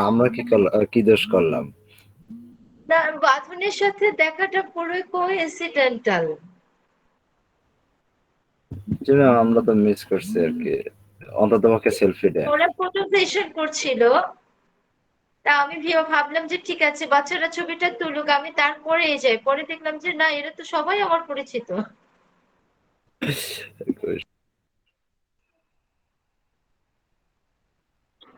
আমরা কি দোষ করলাম? না, বাঁধনের সাথে দেখাটা পুরোই কোইন্সিডেন্টাল। জি ম্যাম, আমরা তো মিস করছি আর কি। অন্তত পক্ষে সেলফি দেন। ওরা ফটো সেশন করছিল, তা আমি ভাবলাম যে ঠিক আছে বাচ্চারা ছবিটা তুলুক, আমি তারপরে যাই। পরে দেখলাম যে না, এরা তো সবাই আমার পরিচিত।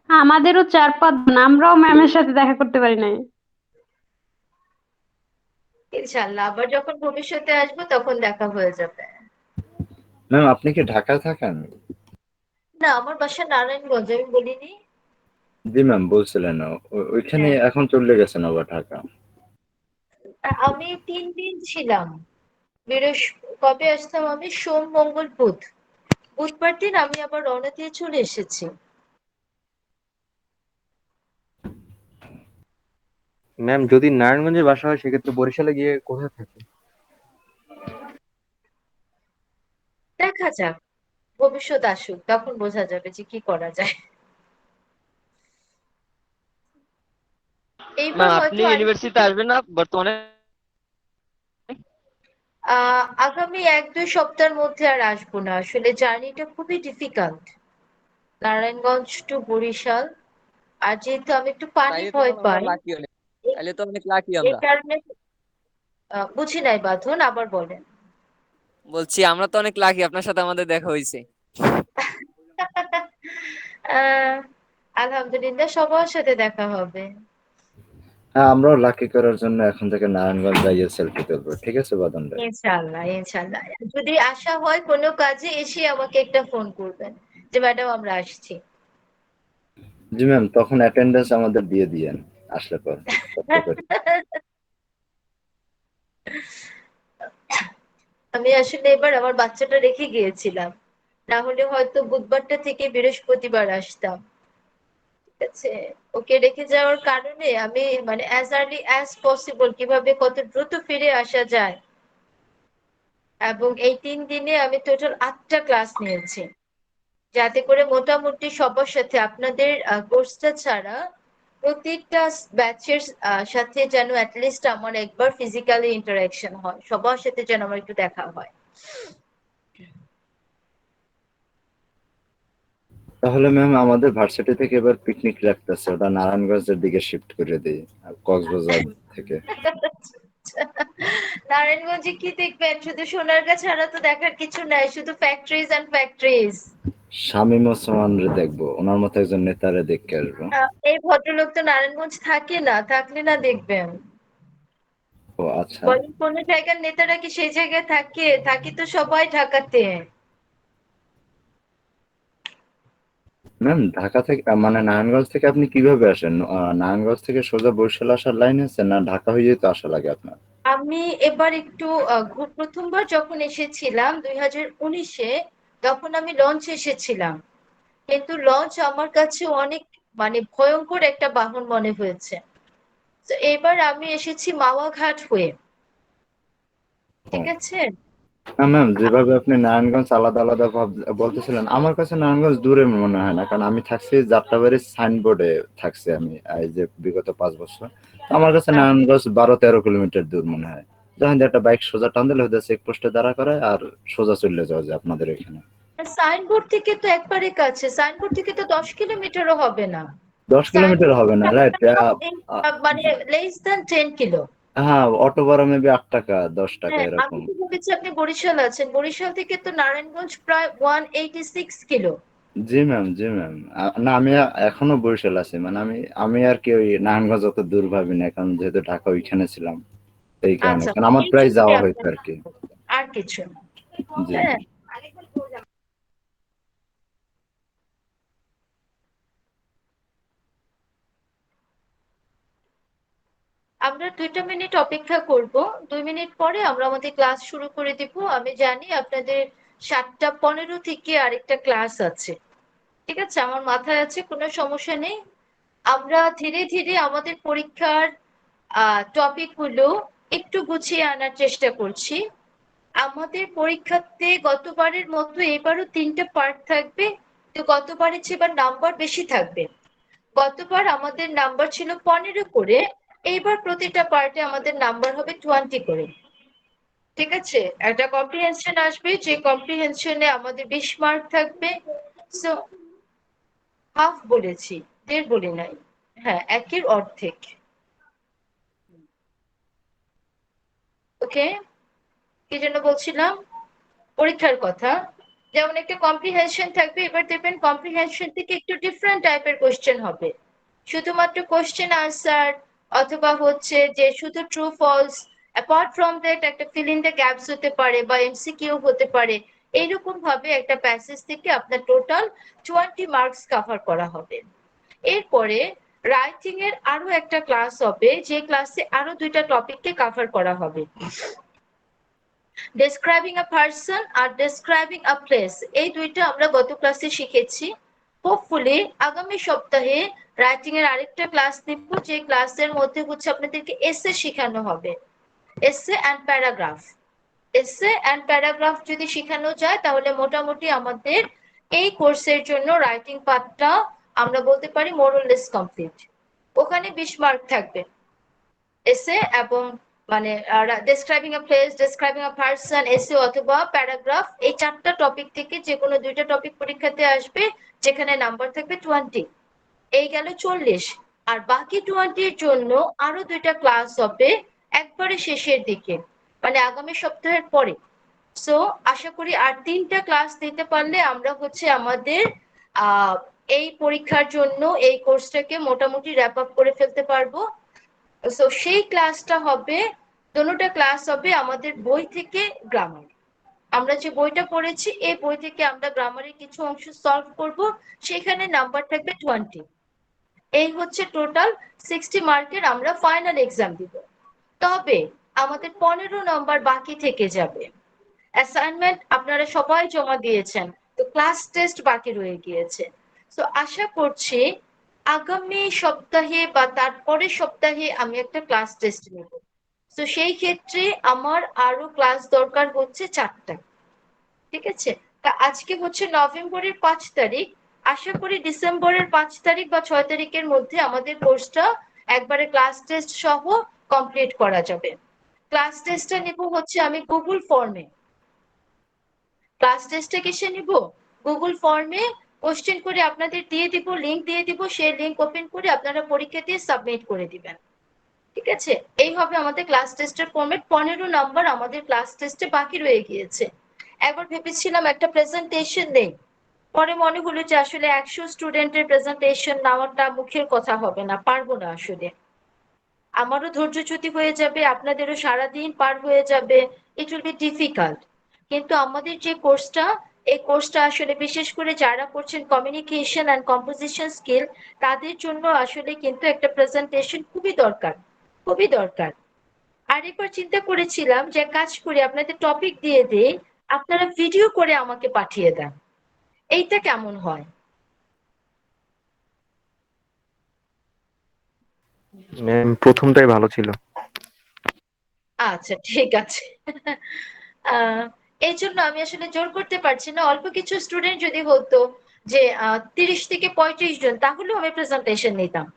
আমাদেরও 4-5 জন, আমরাও ম্যামের সাথে দেখা করতে পারি নাই। ইনশাল্লাহ আবার যখন ভবিষ্যতে আসবো তখন দেখা হয়ে যাবে। ম্যাম, আপনি কি ঢাকায় থাকেন? না, আমার বাসা নারায়ণগঞ্জ, আমি বলিনি? জি ম্যাম, বলছিলেন ওইখানে হ্যাঁ, এখন চলে গেছেন আবার ঢাকা? আমি 3 দিন ছিলাম। কবে আসতাম আমি? সোম, মঙ্গল, বুধ। বুধবার দিন আমি আবার রওনা দিয়ে চলে এসেছি। ম্যাম, যদি নারায়ণগঞ্জের বাসা হয় সেক্ষেত্রে বরিশালে গিয়ে কোথায় থাকে? দেখা যাক, ভবিষ্যৎ আসুক তখন বোঝা যাবে যে কি করা যায়। এইবার ম্যাম, আপনি হয়তো ইউনিভার্সিটিতে আসবেন না বর্তমানে? আগামী 1-2 সপ্তাহের মধ্যে আর আসবো না, আসলে জার্নিটা খুবই ডিফিকাল্ট, নারায়ণগঞ্জ টু বরিশাল। আর যেহেতু আমি একটু পানি তাইলে তো ভয় ম্যাম আমরা পাই, লাকি অনেক। এ- তাইলে তো অনেক লাকি এই আমরা। কারণে বুঝি নাই বাঁধন, আবার বলেন। বলছি আমরা তো অনেক লাকি, আপনার সাথে আমাদের দেখা হয়েছে। আহ আলহামদুলিল্লাহ, সবার সাথে দেখা হবে। হ্যাঁ, আমরাও লাকি করার জন্য এখন থেকে নারায়ণগঞ্জ যাইয়ে সেলফি তুলবো। ঠিক আছে বাদন ভাই? ইনশাআল্লাহ, ইনশাআল্লাহ। যদি আসা হয় কোনো কাজে, এসে আমাকে একটা ফোন করবেন যে ম্যাডাম আমরা আসছি। জি ম্যাম, তখন অ্যাটেন্ডেন্স আমাদের দিয়ে দিয়েন আসলে পর কষ্ট করে। আমি আসলে এবার আমার বাচ্চাটা রেখে গিয়েছিলাম, না হলে হয়তো বুধবারটা থেকে বৃহস্পতিবার আসতাম। ঠিক আছে, ওকে রেখে যাওয়ার কারণে আমি মানে অ্যাজ আর্লি অ্যাজ পসিবল কিভাবে কত দ্রুত ফিরে আসা যায়। এবং এই 3 দিনে আমি টোটাল 8টা ক্লাস নিয়েছি, যাতে করে মোটামুটি সবার সাথে আপনাদের কোর্সটা ছাড়া প্রত্যেকটা ব্যাচের সাথে যেন অ্যাটলিস্ট আমার একবার ফিজিক্যালি ইন্টারাকশন হয়, সবার সাথে যেন আমার একটু দেখা হয়। তাহলে ম্যাম, আমাদের ভার্সিটি থেকে এবার পিকনিক রাখতেছে, ওটা নারায়ণগঞ্জের দিকে শিফট করে দিই, আর কক্সবাজার থেকে। নারায়ণগঞ্জে কি দেখবেন? শুধু সোনারগাঁ ছাড়া তো দেখার কিছু নাই, শুধু factories and factories. Shamim Osman রে দেখবো, ওনার মতো একজন নেতারে দেখে আসবো। এই ভদ্রলোক তো নারায়ণগঞ্জ থাকে না, থাকলে না দেখবেন। ও আচ্ছা। বলেন কোন জায়গার নেতারা কি সেই জায়গায় থাকে? থাকি তো সবাই ঢাকাতে। ম্যাম, ঢাকা থেকে মানে নারায়ণগঞ্জ থেকে আপনি কিভাবে আসেন? নারায়ণগঞ্জ থেকে সোজা বরিশাল আসার লাইন আছে, না ঢাকা হয়ে তো আসা লাগে আপনার? আমি এবার একটু প্রথমবার যখন এসেছিলাম 2019-এ, তখন আমি লঞ্চে এসেছিলাম। কিন্তু লঞ্চ আমার কাছে অনেক মানে ভয়ঙ্কর একটা বাহন মনে হয়েছে। তো এবার আমি এসেছি মাওয়া ঘাট হয়ে। ও ঠিক আছে। না ম্যাম, যেভাবে আপনি নারায়ণগঞ্জ আলাদা আলাদা বলতেছিলেন, আমার কাছে নারায়ণগঞ্জ দূরে মনে হয় না, কারণ আমি থাকছি যাত্রাবাড়ির সাইনবোর্ডে থাকছি আমি এই যে বিগত 5 বছর। তো আমার কাছে নারায়ণগঞ্জ 12-13 কিলোমিটার দূর মনে হয়। যখন একটা বাইক সোজা টান দিলে হয়তো চেকপোস্টে দাঁড়া করে আর সোজা চলে যাওয়া যায় আপনাদের এখানে। সাইনবোর্ড থেকে তো একবারে কাছে, সাইনবোর্ড থেকে তো 10 কিলোমিটারও হবে না। 10 কিলোমিটার সাইনবোর্ড হবে থেকে না, আমার রাইট? কাছে মানে লেস দেন 10 কিলো। হ্যাঁ, অটো ভাড়া মেবি 8 টাকা 10 টাকা হ্যাঁ, আমি এরকম। তো ভেবেছি আপনি বরিশাল আছেন, বরিশাল থেকে তো নারায়ণগঞ্জ প্রায় 186 কিলো। জি ম্যাম, জি ম্যাম। না, আমি এখনো বরিশাল আছি, মানে আমি আমি আর কি ওই নারায়ণগঞ্জ অত দূর ভাবি না, কারণ যেহেতু ঢাকা ওইখানে ছিলাম, এই কারণে, আচ্ছা, কারণ আমার এই প্রায় জন্যই যাওয়া হয়েছে আপনার আর কি। আর কিছু না। জি হ্যাঁ, জি। আমরা 2টা মিনিট অপেক্ষা করব। 2 মিনিট পরে আমরা আমাদের ক্লাস শুরু করে দিব। আমি জানি আপনাদের 7টা 15 থেকে আরেকটা ক্লাস আছে। ঠিক আছে, আমার মাথায় আছে, কোনো সমস্যা নেই। আমরা ধীরে ধীরে আমাদের পরীক্ষার টপিক গুলো একটু গুছিয়ে আনার চেষ্টা করছি। আমাদের পরীক্ষাতে গতবারের মতো এবারও 3টা পার্ট থাকবে। তো গতবারের চেয়ে এবার নাম্বার বেশি থাকবে। গতবার আমাদের নাম্বার ছিল 15 করে, এইবার প্রতিটা পার্টে আমাদের নাম্বার হবে 20 করে। ঠিক আছে, একটা কম্প্রিহেনশন আসবে, যে কম্প্রিহেনশনে আমাদের 20 মার্ক থাকবে। সো হাফ বলেছি, 1.5 বলি নাই। হ্যাঁ, একের অর্ধেক। ওকে, কি জন্য বলছিলাম? পরীক্ষার কথা। যেমন একটা কম্প্রিহেনশন থাকবে, এবার দেখবেন কম্প্রিহেনশন থেকে একটু ডিফারেন্ট টাইপের কোশ্চেন হবে, শুধুমাত্র কোশ্চেন আনসার, অথবা হচ্ছে যে শুধু true false, apart from that একটা ফিল ইন দ্য গ্যাপস হতে পারে বা এমসিকিউ হতে পারে। এইরকম ভাবে একটা প্যাসেজ থেকে আপনার টোটাল 20 মার্কস কভার করা হবে। এরপরে রাইটিং এর আরো একটা ক্লাস হবে, যে ক্লাসে আরো 2টা টপিককে কভার করা হবে, ডেসক্রাইবিং আ পারসন আর ডেসক্রাইবিং আ প্লেস। এই দুইটা আমরা গত ক্লাসে শিখেছি। হোপফুলি আগামী সপ্তাহে রাইটিং এর আরেকটা ক্লাস নিব, যে ক্লাসের মধ্যে হচ্ছে আপনাদেরকে এসে শেখানো হবে, এসে অ্যান্ড প্যারাগ্রাফ। এসে অ্যান্ড প্যারাগ্রাফ যদি শেখানো যায় তাহলে মোটামুটি আমাদের এই কোর্সের জন্য রাইটিং পার্টটা আমরা বলতে পারি মোর অর লেস কমপ্লিট। ওখানে 20 মার্ক থাকবে এসে এবং মানে describing a place, describing a person, এসে অথবা প্যারাগ্রাফ, এই 4টা টপিক থেকে যে কোনো 2টা টপিক পরীক্ষাতে আসবে, যেখানে নাম্বার থাকবে 20। এই গেল 40। আর বাকি 20 এর জন্য আরো 2টা ক্লাস হবে একবারে শেষের দিকে, মানে আগামী সপ্তাহের পরে। সো আশা করি আর 3টা ক্লাস দিতে পারলে আমরা হচ্ছে আমাদের আহ এই পরীক্ষার জন্য এই কোর্সটাকে মোটামুটি র্যাপ আপ করে ফেলতে পারবো। সো সেই ক্লাসটা হবে, দোনোটা ক্লাস হবে আমাদের বই থেকে গ্রামার। আমরা যে বইটা পড়েছি এই বই থেকে আমরা গ্রামারের কিছু অংশ সলভ করব, সেখানে নাম্বার থাকবে 20। এই হচ্ছে টোটাল 60 মার্কের আমরা ফাইনাল এক্সাম দিব। তবে আমাদের 15 নাম্বার বাকি থেকে যাবে। অ্যাসাইনমেন্ট আপনারা সবাই জমা দিয়েছেন, তো ক্লাস টেস্ট বাকি রয়ে গিয়েছে। তো আশা করছি আগামী সপ্তাহে বা তারপরের সপ্তাহে আমি একটা ক্লাস টেস্ট নেব। তো সেই ক্ষেত্রে আমার আরো ক্লাস দরকার হচ্ছে 4টা। ঠিক আছে, তা আজকে হচ্ছে নভেম্বরের 5 তারিখ, আশা করি ডিসেম্বরের 5 তারিখ বা 6 তারিখের মধ্যে আমাদের কোর্সটা একবারে ক্লাস টেস্ট সহ কমপ্লিট করা যাবে। ক্লাস টেস্টটা নেব হচ্ছে আমি গুগল ফর্মে। ক্লাস টেস্টে কিসে নিব? গুগল ফর্মে কোশ্চেন করে আপনাদের দিয়ে দিব, লিংক দিয়ে দিব, সেই লিংক ওপেন করে আপনারা পরীক্ষা দিয়ে সাবমিট করে দিবেন। ঠিক আছে, এই হবে আমাদের ক্লাস টেস্টের ফরম্যাট। 15 নাম্বার আমাদের ক্লাস টেস্টে বাকি রয়ে গিয়েছে। একবার ভেবেছিলাম একটা প্রেজেন্টেশন নেই, পরে মনে হলো যে আসলে 100 স্টুডেন্টের প্রেজেন্টেশন নেওয়াটা মুখের কথা হবে না, পারবো না আসলে। আমারও ধৈর্যচ্যুতি হয়ে যাবে, আপনাদেরও সারাদিন পার হয়ে যাবে, ইট উইল বি ডিফিকাল্ট। কিন্তু আমাদের যে কোর্সটা, এই কোর্সটা আসলে বিশেষ করে যারা করছেন কমিউনিকেশন অ্যান্ড কম্পোজিশন স্কিল, তাদের জন্য আসলে কিন্তু একটা প্রেজেন্টেশন খুবই দরকার, খুবই দরকার। আরেকবার চিন্তা করেছিলাম যে কাজ করি, আপনাদের টপিক দিয়ে দিই, আপনারা ভিডিও করে আমাকে পাঠিয়ে দেন, এইটা কেমন হয়? ম্যাম প্রথমটাই ভালো ছিল। আচ্ছা ঠিক আছে। আহ, এই জন্য আমি আসলে জোর করতে পারছি না। অল্প কিছু স্টুডেন্ট যদি হতো, যে 30 থেকে 35 জন, তাহলেও আমি প্রেজেন্টেশন নিতাম।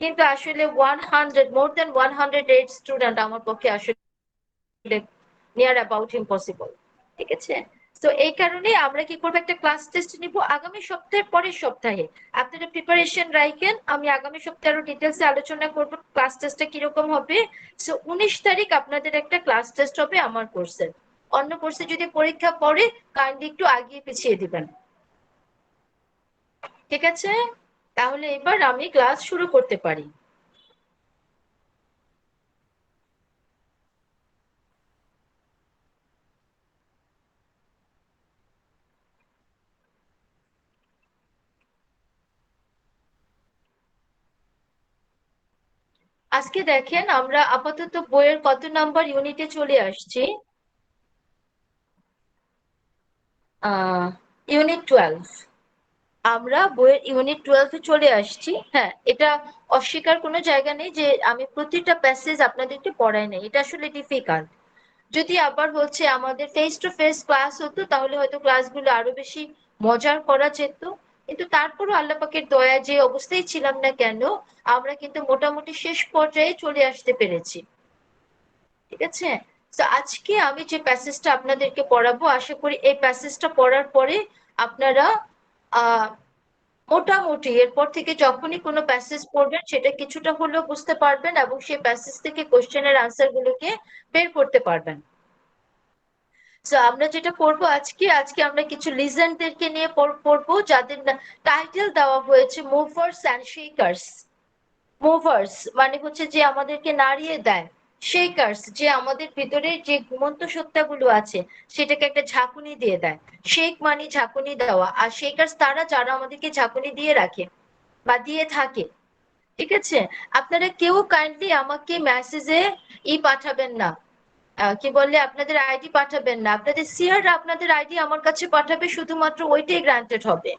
কিন্তু আসলে 100, মোর দেন 108 স্টুডেন্ট আমার পক্ষে আসলে নিয়ার অ্যাবাউট ইম্পসিবল। ঠিক আছে, তো এই কারণে আমরা কি করবো, একটা ক্লাস টেস্ট নিব আগামী সপ্তাহের পরের সপ্তাহে। আপনারা প্রিপারেশন রাখেন, আমি আগামী সপ্তাহে আরো ডিটেলসে আলোচনা করবো ক্লাস টেস্টটা কিরকম হবে। সো 19 তারিখ আপনাদের একটা ক্লাস টেস্ট হবে আমার কোর্সের। অন্য কোর্সে যদি পরীক্ষা পড়ে কাইন্ডলি একটু আগিয়ে পিছিয়ে দিবেন। ঠিক আছে, তাহলে এবার আমি ক্লাস শুরু করতে পারি। আজকে দেখেন আমরা আপাতত বইয়ের কত নাম্বার ইউনিটে চলে আসছি, ইউনিট 12। আমরা বইয়ের ইউনিট 12 চলে আসছি। হ্যাঁ, এটা অস্বীকার কোনো জায়গা নেই যে আমি প্রতিটা প্যাসেজ আপনাদেরকে পড়াই নাই, এটা আসলে ডিফিকাল্ট। যদি আবার হচ্ছে আমাদের ফেস টু ফেস ক্লাস হতো তাহলে হয়তো ক্লাসগুলো আরো বেশি মজার করা যেত। কিন্তু তারপরও আল্লাহ পাকের দয়া, যে অবস্থায় ছিলাম না কেন, আমরা কিন্তু মোটামুটি শেষ পর্যায়ে চলে আসতে পেরেছি। ঠিক আছে? তো আজকে আমি যে প্যাসেজটা আপনাদেরকে পড়াবো, আশা করি এই প্যাসেজটা পড়ার পরে আপনারা আহ মোটামুটি এরপর থেকে যখনই কোনো প্যাসেজ পড়বেন সেটা কিছুটা হলেও বুঝতে পারবেন এবং সেই প্যাসেজ থেকে কোশ্চেনের আনসার গুলোকে বের করতে পারবেন। তো আমরা যেটা করবো আজকে আমরা কিছু লিজেন্ডদেরকে নিয়ে পড়বো, যাদের টাইটেল দেওয়া হয়েছে মুভার্স অ্যান্ড শেকার্স। মুভার্স মানে হচ্ছে যে আমাদেরকে নাড়িয়ে দেয়, শেকার্স যে আমাদের ভিতরে যে ঘুমন্ত সত্তাগুলো আছে সেটাকে একটা ঝাঁকুনি দিয়ে দেয়। শেক মানে ঝাঁকুনি দেওয়া, আর শেকার্স তারা যারা আমাদেরকে ঝাঁকুনি দিয়ে রাখে বা দিয়ে থাকে। ঠিক আছে? আপনারা কেউ কাইন্ডলি আমাকে মেসেজে পাঠাবেন না, কি বললে আপনাদের আইডি পাঠাবেন না। আপনাদের সিয়ার আপনাদের আইডি আমার কাছে পাঠাবে, শুধুমাত্র ওইটাই গ্রান্টেড হবে।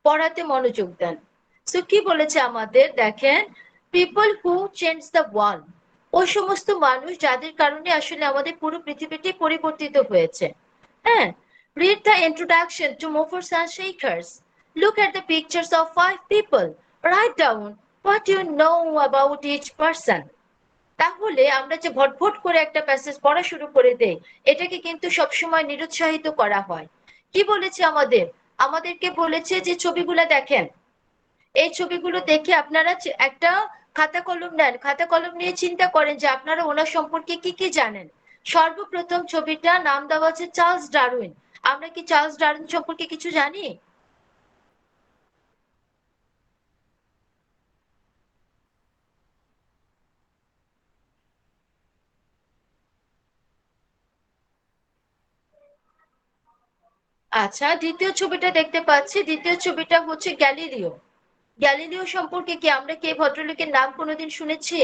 পড়াতে মনোযোগ দেন। সো কি বলেছে আমাদের দেখেন, people who change the world, ওই সমস্ত মানুষ যাদের কারণে আসলে আমাদের পুরো পৃথিবীটি পরিবর্তিত হয়েছে। হ্যাঁ, read the introduction to movers and shakers. Look at the pictures of 5 people. Write down what you know about each person. তাহলে আমরা যে ভটভট করে একটা প্যাসেজ পড়া শুরু করে দেই, এটাকে কিন্তু সবসময় নিরুৎসাহিত করা হয়। কি বলেছে আমাদেরকে বলেছে যে ছবিগুলো দেখেন, এই ছবিগুলো দেখে আপনারা একটা খাতা কলম নেন, খাতা কলম নিয়ে চিন্তা করেন যে আপনারা ওনার সম্পর্কে কি কি জানেন। সর্বপ্রথম ছবিটা নাম দেওয়া আছে চার্লস ডারউইন। আমরা কি চার্লস ডারউইন সম্পর্কে কিছু জানি? আচ্ছা, দ্বিতীয় ছবিটা দেখতে পাচ্ছি, দ্বিতীয় ছবিটা হচ্ছে গ্যালিলিও। গ্যালিলিও সম্পর্কে কি আমরা কি এই ভদ্রলোকের নাম কোনোদিন শুনেছি?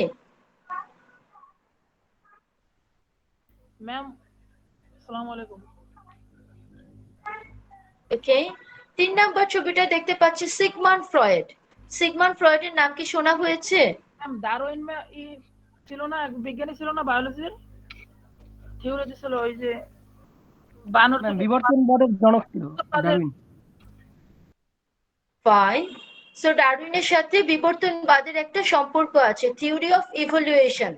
ম্যাম আসসালামু আলাইকুম। ওকে, 3 নাম্বার ছবিটা দেখতে পাচ্ছি সিগমন্ড ফ্রয়েড। সিগমন্ড ফ্রয়েডের নাম কি শোনা হয়েছে? ম্যাম ডারউইন ছিল না, এক বিজ্ঞানী ছিল না, বায়োলজির থিওরি ছিল, ওই যে বানর বিবর্তনবাদের জনক ছিল ডারউইন। ফাইন। সো ডারউইনের সাথে বিবর্তনবাদের একটা সম্পর্ক আছে, theory of evolution.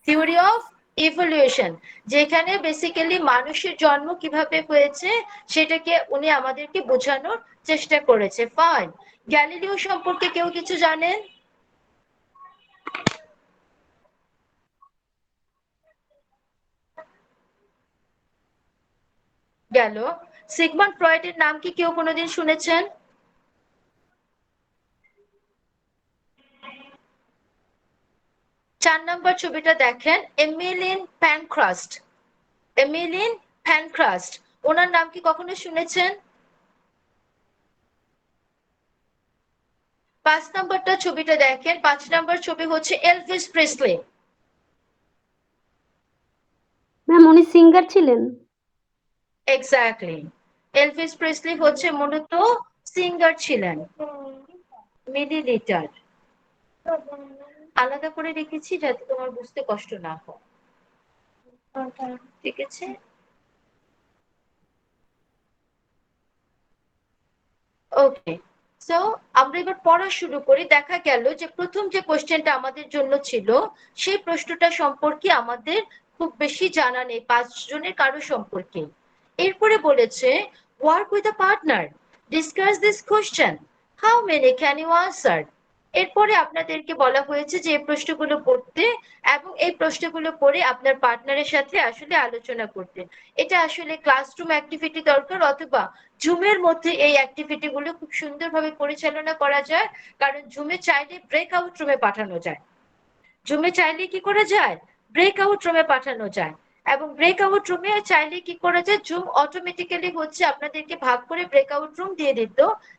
Theory of evolution, যেখানে বেসিক্যালি মানুষের জন্ম কিভাবে হয়েছে সেটাকে উনি আমাদেরকে বোঝানোর চেষ্টা করেছে। ফাইন। গ্যালিলিও সম্পর্কে কেউ কিছু জানেন? গেল। সিগমন্ড ফ্রয়েডের নাম কি কেউ কোনোদিন শুনেছেন? চার নম্বর ছবিটা দেখেন, এমিলিন প্যানক্রাস্ট। এমিলিন প্যানক্রাস্ট, ওনার নাম কি কখনো শুনেছেন? 5 নম্বরটা ছবিটা দেখেন, 5 নম্বর ছবি হচ্ছে এলভিস প্রেসলি। ম্যাম উনি সিঙ্গার ছিলেন। এক্স্যাক্টলি, এলভিস প্রেসলি হচ্ছে মূলত সিঙ্গার ছিলেন। মিলিলিটার আলাদা করে রেখেছি যাতে তোমার বুঝতে কষ্ট না হয়। ঠিক আছে, ওকে। সো আমরা এবার পড়া শুরু করি। দেখা গেল যে প্রথম যে কোশ্চেনটা আমাদের জন্য ছিল, সেই প্রশ্নটা সম্পর্কে আমাদের খুব বেশি জানা নেই, 5 জনের কারো সম্পর্কে। এরপরে বলেছে work with a partner, discuss this question, how many can you answer. এরপরে আপনাদেরকে বলা হয়েছে যে এই প্রশ্নগুলো পড়তে এবং এই প্রশ্নগুলো পড়ে আপনার পার্টনারের সাথে আসলে আলোচনা করতে। এটা আসলে ক্লাসরুম অ্যাক্টিভিটি দরকার, অথবা জুমের মধ্যে এই অ্যাক্টিভিটি গুলো খুব সুন্দরভাবে পরিচালনা করা যায়, কারণ জুমে চাইলে ব্রেকআউট রুমে পাঠানো যায়। জুমে চাইলে কি করা যায়? ব্রেকআউট রুমে পাঠানো যায়। এবং ব্রেকআউট রুমে চাইলে কি করা যায়, জুম অটোমেটিক্যালি হচ্ছে আপনাদেরকে ভাগ করে ব্রেকআউট রুম দিয়ে দিত,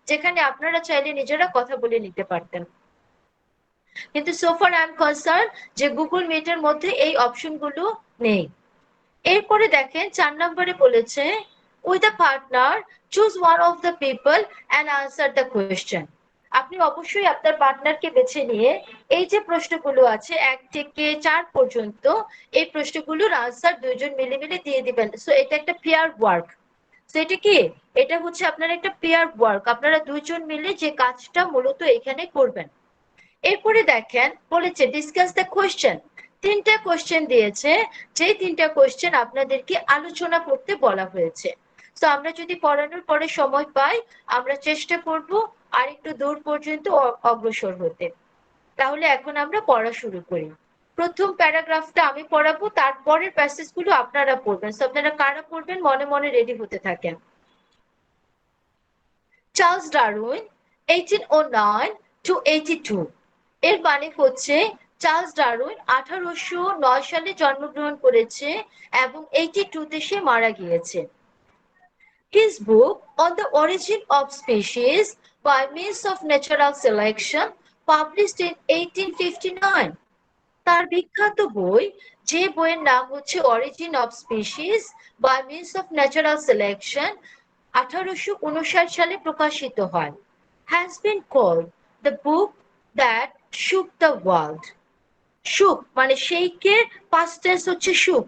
যেখানে আপনারা চাইলে নিজেরা কথা বলে নিতে পারতেন। কিন্তু so far I am concern যে গুগল মিটের মধ্যে এই অপশনগুলো নেই। এরপরে দেখেন 4 নম্বরে বলেছে with a partner choose one of the people and answer the question. আপনি অবশ্যই আপনার পার্টনারকে বেছে নিয়ে এই যে প্রশ্নগুলো আছে 1 থেকে 4 পর্যন্ত, এই প্রশ্নগুলোর আনসার দুইজন মিলে মিলে দিয়ে দিবেন। সো এটা একটা পেয়ার ওয়ার্ক। সো এটা কি? এটা হচ্ছে আপনার একটা পেয়ার ওয়ার্ক, আপনারা দুইজন মিলে যে কাজটা মূলত এখানে করবেন। এরপরে দেখেন বলেছে ডিসকাস দ্য কোয়েশ্চেন, তিনটা কোয়েশ্চেন দিয়েছে, যে তিনটা কোয়েশ্চেন আপনাদেরকে আলোচনা করতে বলা হয়েছে। তো আমরা যদি পড়ানোর পরে সময় পাই আমরা চেষ্টা করব আর একটু দূর পর্যন্ত অগ্রসর হতে। তাহলে এখন আমরা পড়া শুরু করি। প্রথম প্যারাগ্রাফটা আমি পড়াবো, তারপরের প্যাসেজগুলো আপনারা পড়বেন। তো আপনারা কারা পড়বেন মনে মনে রেডি হতে থাকেন। চার্লস ডারউইন 1809 to 82, এর মানে হচ্ছে চার্লস ডারউইন 1809 সালে জন্মগ্রহণ করেছে এবং 82 তে সে মারা গিয়েছে। His book on the origin of species by means of natural selection, published in 1859, তার বিখ্যাত বই, যে বইয়ের নাম হচ্ছে origin of species by means of natural selection, 1859 সালে প্রকাশিত হয়, has been called the book that shook the world. shook মানে শেকের past tense হচ্ছে shook,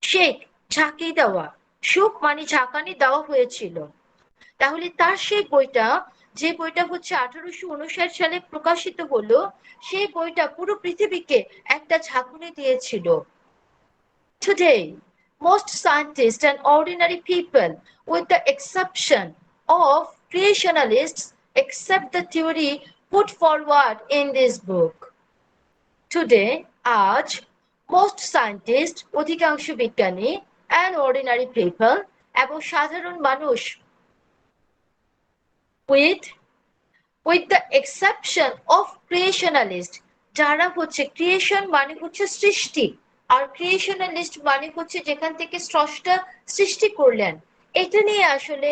শেক ঝাঁকি দেওয়া, shook মানে ঝাঁকানি দেওয়া হয়েছিল। তাহলে তার সেই বইটা, যে বইটা হচ্ছে 1859 সালে প্রকাশিত হলো, সেই বইটা পুরো পৃথিবীকে একটা ঝাঁকুনি দিয়েছিল। Today, most scientists and ordinary people, with the exception of creationalists, accept the theory put forward in this book. Today, আজ most scientists, অধিকাংশ বিজ্ঞানী, and ordinary people, এবং সাধারণ মানুষ, with the exception of creationalist, যারা হচ্ছে ক্রিয়েশন মানে হচ্ছে সৃষ্টি, আর ক্রিয়েশনালিস্ট মানে হচ্ছে যেখান থেকে স্রষ্টা সৃষ্টি করলেন, এটা নিয়ে আসলে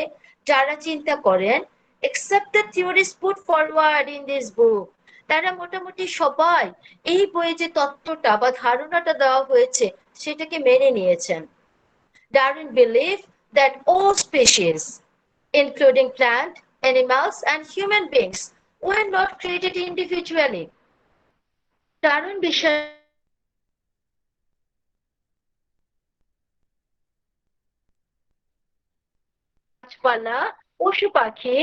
যারা চিন্তা করেন, except the theories put forward in this book, তারা মোটামুটি সবাই এই বইয়ে যে তত্ত্বটা বা ধারণাটা দেওয়া হয়েছে সেটাকে মেনে নিয়েছেন। Darwin believed that all species, including plant, animals, and human beings, were not created individually. Darwin বিশ্বাস গাছপালা, পশু পাখি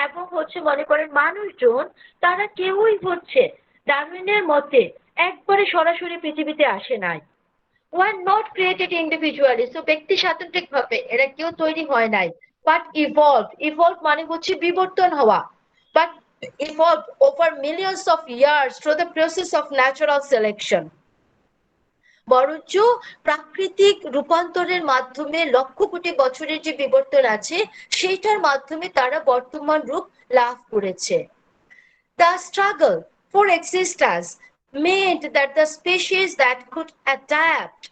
এবং হচ্ছে মনে করেন মানুষজন, তারা কেউই হচ্ছে ডারউইনের মতে একবারে সরাসরি পৃথিবীতে আসে নাই। were not created individually, so ব্যক্তি স্বাতন্ত্রিক ভাবে এরা কেউ তৈরি হয় নাই, but evolved মানে হচ্ছে বিবর্তন হওয়া, but evolved over millions of years through the process of natural selection, বরঞ্চ প্রাকৃতিক রূপান্তরের মাধ্যমে লক্ষ কোটি বছরের যে বিবর্তন আছে সেইটার মাধ্যমে তারা বর্তমান রূপ লাভ করেছে। The struggle for existence meant that the species that could adapt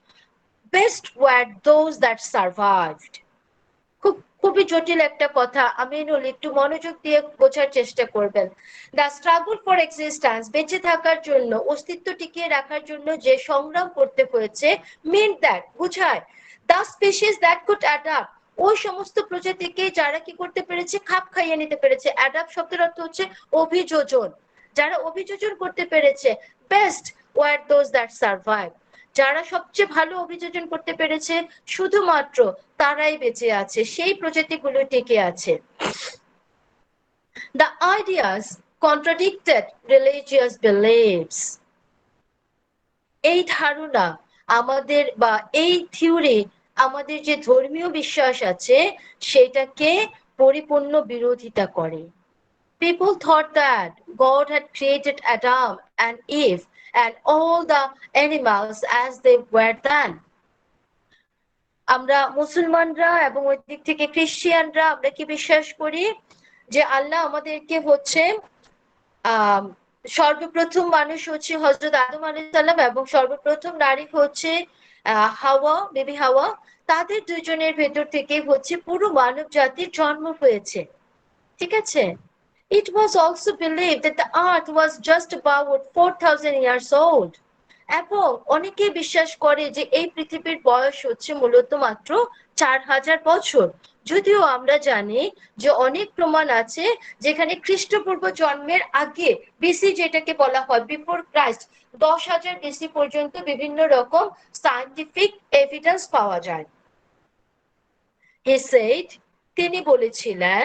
best were those that survived. খুবই জটিল একটা কথা, আমিনুল একটু মনোযোগ দিয়ে বোঝার চেষ্টা করবেন। দ্য স্ট্রাগল ফর এক্সিস্টেন্স, বেঁচে থাকার জন্য, অস্তিত্ব টিকিয়ে রাখার জন্য যে সংগ্রাম করতে হয়েছে, meant that বোঝায় the species that could adapt, ওই সমস্ত প্রজাতিকে যারা কি করতে পেরেছে, খাপ খাইয়ে নিতে পেরেছে। অ্যাডাপ্ট শব্দের অর্থ হচ্ছে অভিযোজন, যারা অভিযোজন করতে পেরেছে, best were those that survive, যারা সবচেয়ে ভালো অভিযোজন করতে পেরেছে শুধুমাত্র তারাই বেঁচে আছে, সেই প্রজাতিগুলো টিকে আছে। The ideas contradicted religious beliefs. এই ধারণা আমাদের বা এই থিওরি আমাদের যে ধর্মীয় বিশ্বাস আছে সেটাকে পরিপূর্ণ বিরোধিতা করে। People thought that God had created Adam and Eve and all the animals as they were then. আমরা মুসলমানরা এবং ওই দিক থেকে খ্রিস্টানরা আমরা কি বিশ্বাস করি যে আল্লাহ আমাদেরকে হচ্ছে সর্বপ্রথম মানুষ হচ্ছে হযরত আদম আলাইহিস সালাম এবং সর্বপ্রথম নারী হচ্ছে হাওয়া, বেবি হাওয়া, তাদের দুইজনের ভেতর থেকে হচ্ছে পুরো মানব জাতির জন্ম হয়েছে। ঠিক আছে? It was also believed that the earth was just about 4000 years old. এবং অনেকে বিশ্বাস করে যে এই পৃথিবীর বয়স হচ্ছে মূলত মাত্র 4000 বছর, যদিও আমরা জানি যে অনেক প্রমাণ আছে যেখানে খ্রিস্টপূর্ব জন্মের আগে, বিসি যেটাকে বলা হয় বিফোর ক্রাইস্ট, 10,000 বিসি পর্যন্ত বিভিন্ন রকম সায়েন্টিফিক এভিডেন্স পাওয়া যায়। He said তিনি বলেছিলেন,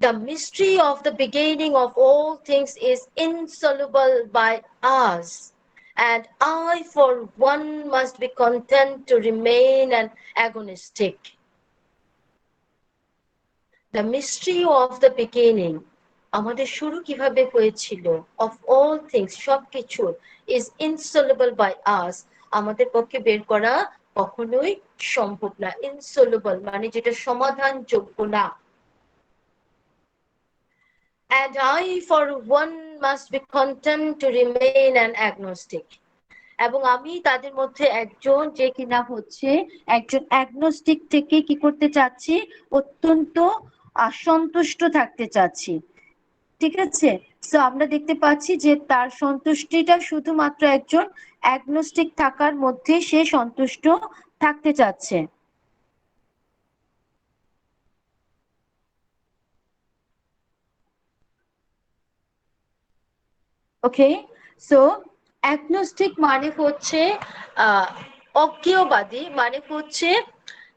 the mystery of the beginning of all things is insoluble by us, and I for one must be content to remain an agnostic. The mystery of the beginning, আমাদের শুরু কিভাবে হয়েছিল, of all things, সবকিছুর, is insoluble by us, আমাদের পক্ষে বের করা কখনোই সম্ভব না। insoluble মানে যেটা সমাধানযোগ্য না। And I for one must be content to remain an agnostic. এবং আমি তাদের মধ্যে একজন যে কিনা হচ্ছে একজন অ্যাগনোস্টিক থেকে কি করতে চাচ্ছি, অত্যন্ত অসন্তুষ্ট থাকতে চাচ্ছি। ঠিক আছে, সো আমরা দেখতে পাচ্ছি যে তার সন্তুষ্টিটা শুধুমাত্র একজন অ্যাগনোস্টিক থাকার মধ্যে সে সন্তুষ্ট থাকতে চাচ্ছে। ওকে, সো অ্যাগনোস্টিক মানে হচ্ছে অজ্ঞেয়বাদী, মানে হচ্ছে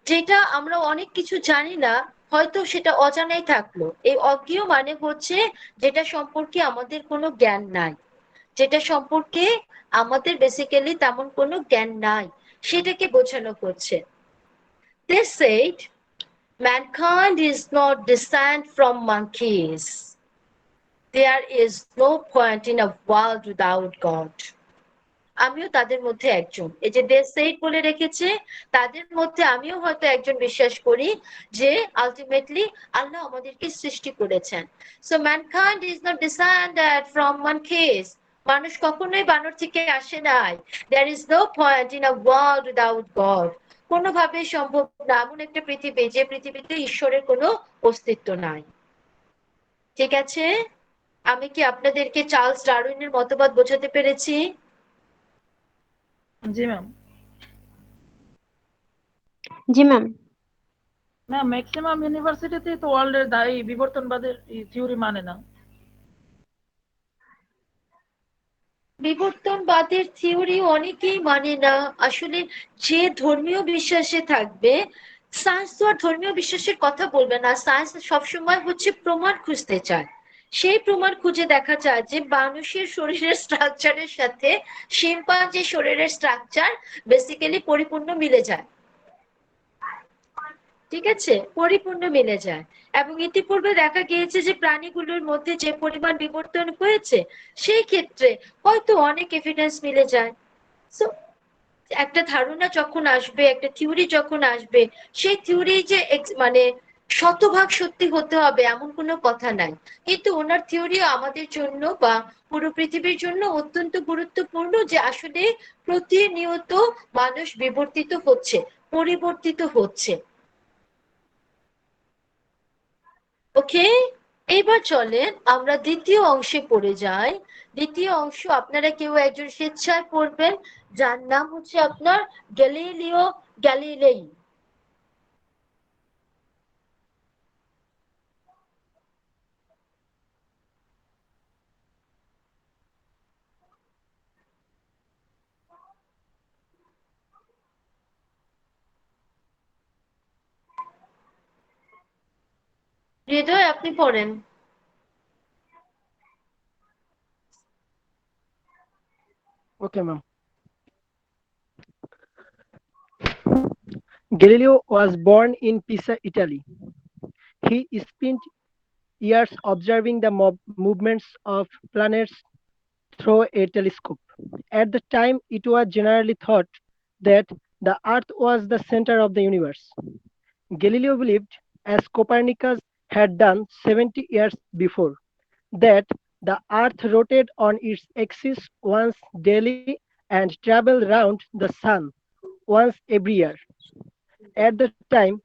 যেটা আমরা অনেক কিছু জানি না, হয়তো সেটা অজানাই থাকলো। এই অজ্ঞেয় মানে হচ্ছে যেটা সম্পর্কে আমাদের কোনো জ্ঞান নাই, যেটা সম্পর্কে আমাদের বেসিক্যালি তেমন কোনো জ্ঞান নাই, সেটাকে বোঝানো হচ্ছে। They said mankind is not descent from monkeys. There is no point in a world without God. আমিও তাদের মধ্যে একজন। এই যে they said বলে রেখেছে, তাদের মধ্যে আমিও হয়তো একজন বিশ্বাস করি যে আলটিমেটলি আল্লাহ আমাদেরকে সৃষ্টি করেছেন। So mankind is not descended from monkeys. মানুষ কখনোই বানর থেকে আসে নাই। There is no point in a world without God. কোনোভাবেই সম্ভব না এমন একটা পৃথিবী যে পৃথিবীতে ঈশ্বরের কোনো অস্তিত্ব নাই। ঠিক আছে, আমি কি আপনাদেরকে চার্লস ডারউইনের মতবাদ বোঝাতে পেরেছি? জি ম্যাম। জি ম্যাম। ম্যাম ম্যাক্সিমাম ইউনিভার্সিটিতে তো ওয়ার্ল্ডের দায়ী বিবর্তনবাদের থিওরি মানে না। বিবর্তনবাদের থিওরি অনেকেই মানে না। আসলে যে ধর্মীয় বিশ্বাসে থাকবে, সায়েন্স তো আর ধর্মীয় বিশ্বাসের কথা বলবে না। সায়েন্স সবসময় হচ্ছে প্রমাণ খুঁজতে চায়। সেই প্রমাণ খুঁজে দেখা যায় যে মানুষের শরীরের স্ট্রাকচারের সাথে শিম্পাঞ্জির শরীরের স্ট্রাকচার বেসিক্যালি পরিপূর্ণ মিলে যায়। ঠিক আছে, পরিপূর্ণ মিলে যায়। এবং ইতিপূর্বে দেখা গিয়েছে যে প্রাণীগুলোর মধ্যে যে পরিমাণ বিবর্তন হয়েছে, সেই ক্ষেত্রে হয়তো অনেক এভিডেন্স মিলে যায়। সো একটা ধারণা যখন আসবে, একটা থিওরি যখন আসবে, সেই থিওরি যে মানে শতভাগ সত্যি হতে হবে এমন কোনো কথা নাই। কিন্তু ওনার থিওরিও আমাদের জন্য বা পুরো পৃথিবীর জন্য অত্যন্ত গুরুত্বপূর্ণ, যে আসলে প্রতিনিয়ত মানুষ বিবর্তিত হচ্ছে, পরিবর্তিত হচ্ছে। ওকে, এইবার চলেন আমরা দ্বিতীয় অংশে পড়ে যাই। দ্বিতীয় অংশ আপনারা কেউ একজন স্বেচ্ছায় পড়বেন, যার নাম হচ্ছে আপনার গ্যালিলিও গ্যালিলেই। হৃদয়, আপনি পড়েন। Okay, ma'am. Galileo was born in Pisa, Italy. He spent years observing the movements of planets through a telescope. At the time, it was generally thought that the Earth was the center of the universe. Galileo believed, as Copernicus had done 70 years before, that the Earth rotated on its axis once daily and traveled round the Sun once every year. At the time,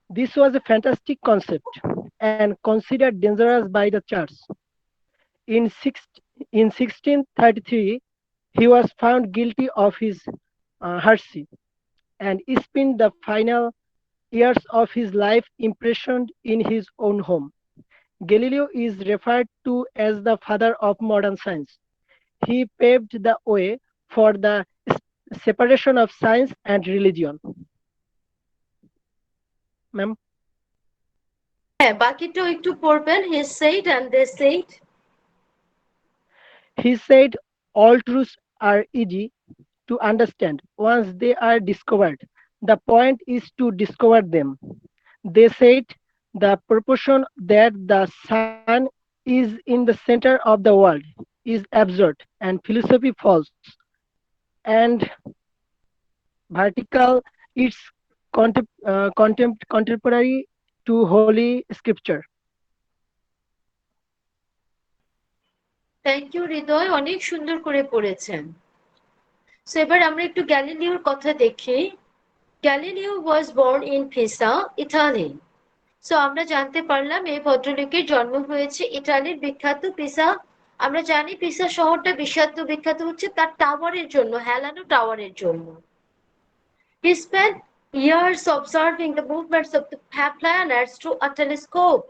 this was a fantastic concept and considered dangerous by the church. In 1633, he was found guilty of his heresy and spent the final years of his life imprisoned in his own home. Galileo is referred to as the father of modern science. He paved the way for the separation of science and religion. Ma'am? হ্যাঁ, বাকিটাও একটু পড়বেন। He said and they said. He said all truths are easy to understand once they are discovered. The point is to discover them. They said the proportion that the sun is in the center of the world is absurd and philosophy false and vertical it's contemporary to holy scripture. Thank you Hriday, অনেক সুন্দর করে পড়েছেন। So এবার আমরা একটু গ্যালিলিওর কথা দেখি। Galileo was born in Pisa, Italy. So আমরা জানতে পারলাম এই ভদ্রলোকের জন্ম হয়েছে ইটালির বিখ্যাত পিসা। আমরা জানি পিসা শহরটা বিখ্যাত হচ্ছে তার টাওয়ারের জন্য, হেলানো টাওয়ারের জন্য। He spent years observing the movements of the planets through a telescope.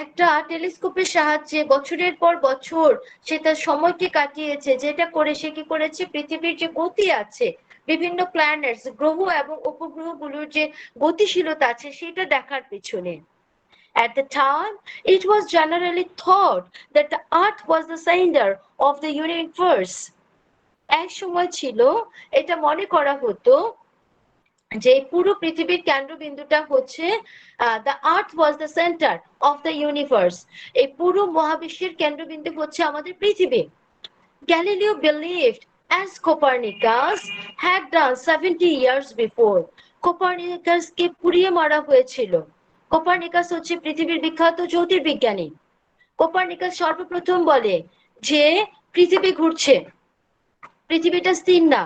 একটা টেলিস্কোপের সাহায্যে বছরের পর বছর সে তার সময়কে কাটিয়েছে, যেটা করে সে কি করেছে, পৃথিবীর যে গতি আছে, বিভিন্ন প্ল্যানেটস, গ্রহ এবং উপগ্রহগুলোর যে গতিশীলতা আছে সেটা দেখার পেছনে। At the time, it was generally thought that the Earth was the center of the universe. এক সময় ছিল এটা মনে করা হতো যে পুরো পৃথিবীর কেন্দ্রবিন্দুটা হচ্ছে the earth was the center of the universe. এই পুরো মহাবিশ্বের কেন্দ্রবিন্দু হচ্ছে আমাদের পৃথিবী। Galileo believed, as Copernicus had done 70 years before. কোপার্নিকাসকে পুড়িয়ে মারা হয়েছিল। কোপার্নিকাস হচ্ছে পৃথিবীর বিখ্যাত জ্যোতির্বিজ্ঞানী। কোপার্নিকাস সর্বপ্রথম বলে যে পৃথিবী ঘুরছে, পৃথিবীটা স্থির না।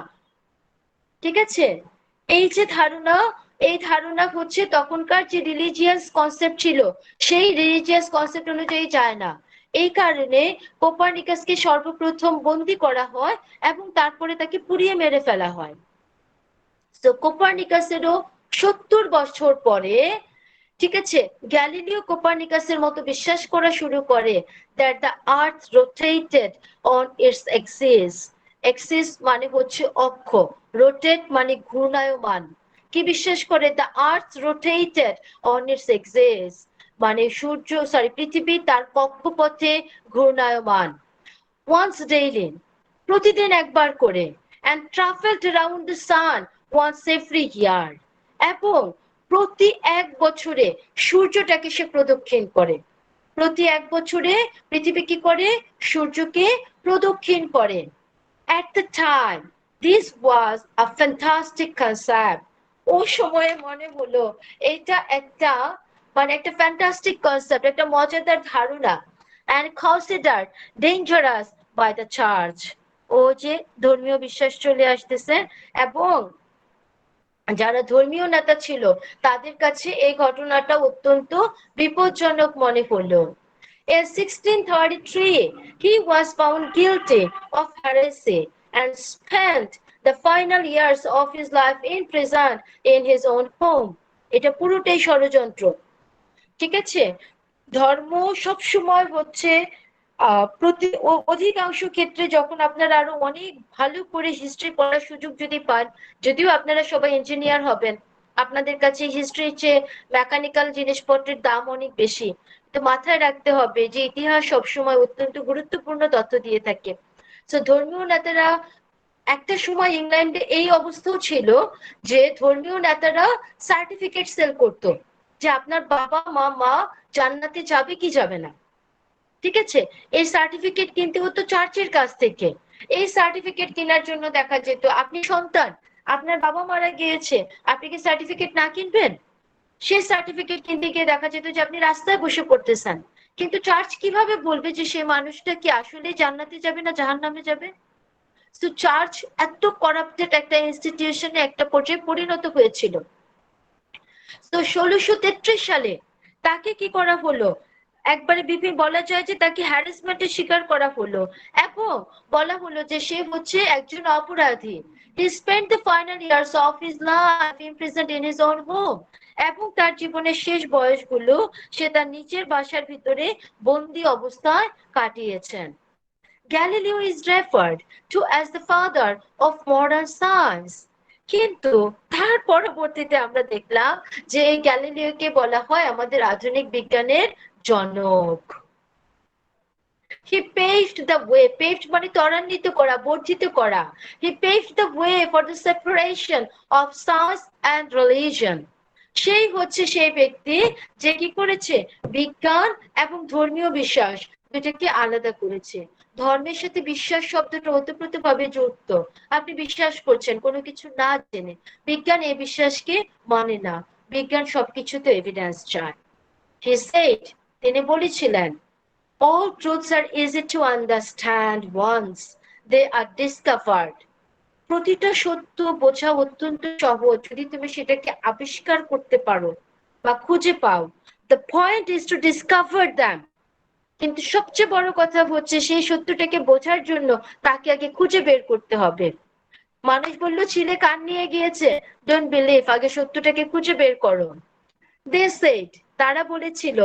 ঠিক আছে, এই যে ধারণা, এই ধারণা হচ্ছে তখনকার যে রিলিজিয়াস কনসেপ্ট ছিল সেই রিলিজিয়াস কনসেপ্ট অনুযায়ী যায় না। এই কারণে কোপার্নিকাসকে সর্বপ্রথম বন্দী করা হয় এবং তারপরে তাকে পুড়িয়ে মেরে ফেলা হয়। তো কোপার্নিকাসেরও 70 বছর পরে, ঠিক আছে, গ্যালিলিও কোপার্নিকাসের মতো বিশ্বাস করা শুরু করে that the earth rotated on its axis. Axis মানে হচ্ছে অক্ষ, রোটেট মানে ঘূর্ণায়মান। কি বিশ্বাস করে? The earth rotated on it's axis, মানে পৃথিবী তার কক্ষপথে ঘূর্ণায়মান। ওয়ান্স ডেইলি, প্রতিদিন একবার করে, and traveled around the sun once every year, এবং প্রতি এক বছরে সূর্যটাকে সে প্রদক্ষিণ করে। প্রতি এক বছরে পৃথিবী কি করে? সূর্যকে প্রদক্ষিণ করে। At the time, this was a fantastic concept. ওই সময়ে মনে হলো এটা একটা একটা ফ্যান্টাস্টিক কনসেপ্ট, একটা মজাদার ধারণা, and considered dangerous by the church. ও যে ধর্মীয় বিশ্বাস চলে আসতেছে এবং যারা ধর্মীয় নেতা ছিল তাদের কাছে এই ঘটনাটা অত্যন্ত বিপজ্জনক মনে হলো। In 1633, he was found guilty of heresy and spent the final years of his life in prison in his own home. এটা পুরোটাই ষড়যন্ত্র। ঠিক আছে, ধর্ম সবসময় হচ্ছে অধিকাংশ ক্ষেত্রে যখন আপনারা আরো অনেক ভালো করে হিস্ট্রি পড়ার সুযোগ যদি পান, যদিও আপনারা সবাই ইঞ্জিনিয়ার হবেন, আপনাদের কাছে হিস্ট্রির চেয়ে মেকানিক্যাল জিনিসপত্রের দাম অনেক বেশি, তো মাথায় রাখতে হবে যে ইতিহাস সবসময় অত্যন্ত গুরুত্বপূর্ণ তথ্য দিয়ে থাকে। তো ধর্মীয় নেতারা, একটা সময় ইংল্যান্ডে এই অবস্থাও ছিল যে ধর্মীয় নেতারা সার্টিফিকেট সেল করতো যে আপনার বাবা মা জান্নাতে যাবে কি যাবে না। ঠিক আছে, এই সার্টিফিকেট কিনতে হতো চার্চের কাছ থেকে। এই সার্টিফিকেট কেনার জন্য দেখা যেত আপনি সন্তান, আপনার বাবা মারা গিয়েছে, আপনি কি সার্টিফিকেট না কিনবেন? সেই সার্টিফিকেট কিনতে গিয়ে দেখা যেত যে আপনি রাস্তায় বসে পড়তেছেন, কিন্তু চার্চ কিভাবে বলবে যে সেই মানুষটা কি আসলে জান্নাতে যাবে না জাহান্নামে যাবে? তো চার্চ এত করাপ্টেড একটা ইনস্টিটিউশনে একটা পর্যায়ে পরিণত হয়েছিল। তো 1633 সালে তাকে কি করা হলো, একবারে বলা যায় যে তাকে হ্যারাসমেন্টের শিকার করা হলো এবং বলা হলো যে সে হচ্ছে একজন অপরাধী। He spent the final years of his life imprisoned in his own home. এবং তার জীবনের শেষ বয়সগুলো সে তার নিজের বাসার ভিতরে বন্দী অবস্থায় কাটিয়েছেন। Galileo is referred to as the father of modern science. কিন্তু তার পরবর্তীতে আমরা দেখলাম যে এই গ্যালিলিওকে বলা হয় আমাদের আধুনিক বিজ্ঞানের জনক। He paved the way. Paved মানে ত্বরান্বিত করা, বর্ধিত করা। He paved the way for the separation of science and religion. সেই হচ্ছে সেই ব্যক্তি যে কি করেছে, বিজ্ঞান এবং ধর্মীয় বিশ্বাস দুটাকে আলাদা করেছে। ধর্মের সাথে বিশ্বাস শব্দটা ওতপ্রোতভাবে যুক্ত। আপনি বিশ্বাস করছেন কোনো কিছু না জেনে। বিজ্ঞান এই বিশ্বাসকে মানে না। বিজ্ঞান সবকিছুতে এভিডেন্স চায়। He said, তিনি বলেছিলেন, all truths are easy to understand once they are discovered. প্রতিটা সত্য বোঝা অত্যন্ত সহজ যদি তুমি সেটাকে আবিষ্কার করতে পারো বা খুঁজে পাও। The point is to discover them. কিন্তু সবচেয়ে বড় কথা হচ্ছে সেই সত্যটাকে বোঝার জন্য তাকে আগে খুঁজে বের করতে হবে। মানুষ বলল ছিলে কান নিয়ে গিয়েছে, ডোন্ট বিলিভ, আগে সত্যটাকে খুঁজে বের করো। They said, তারা বলেছিল,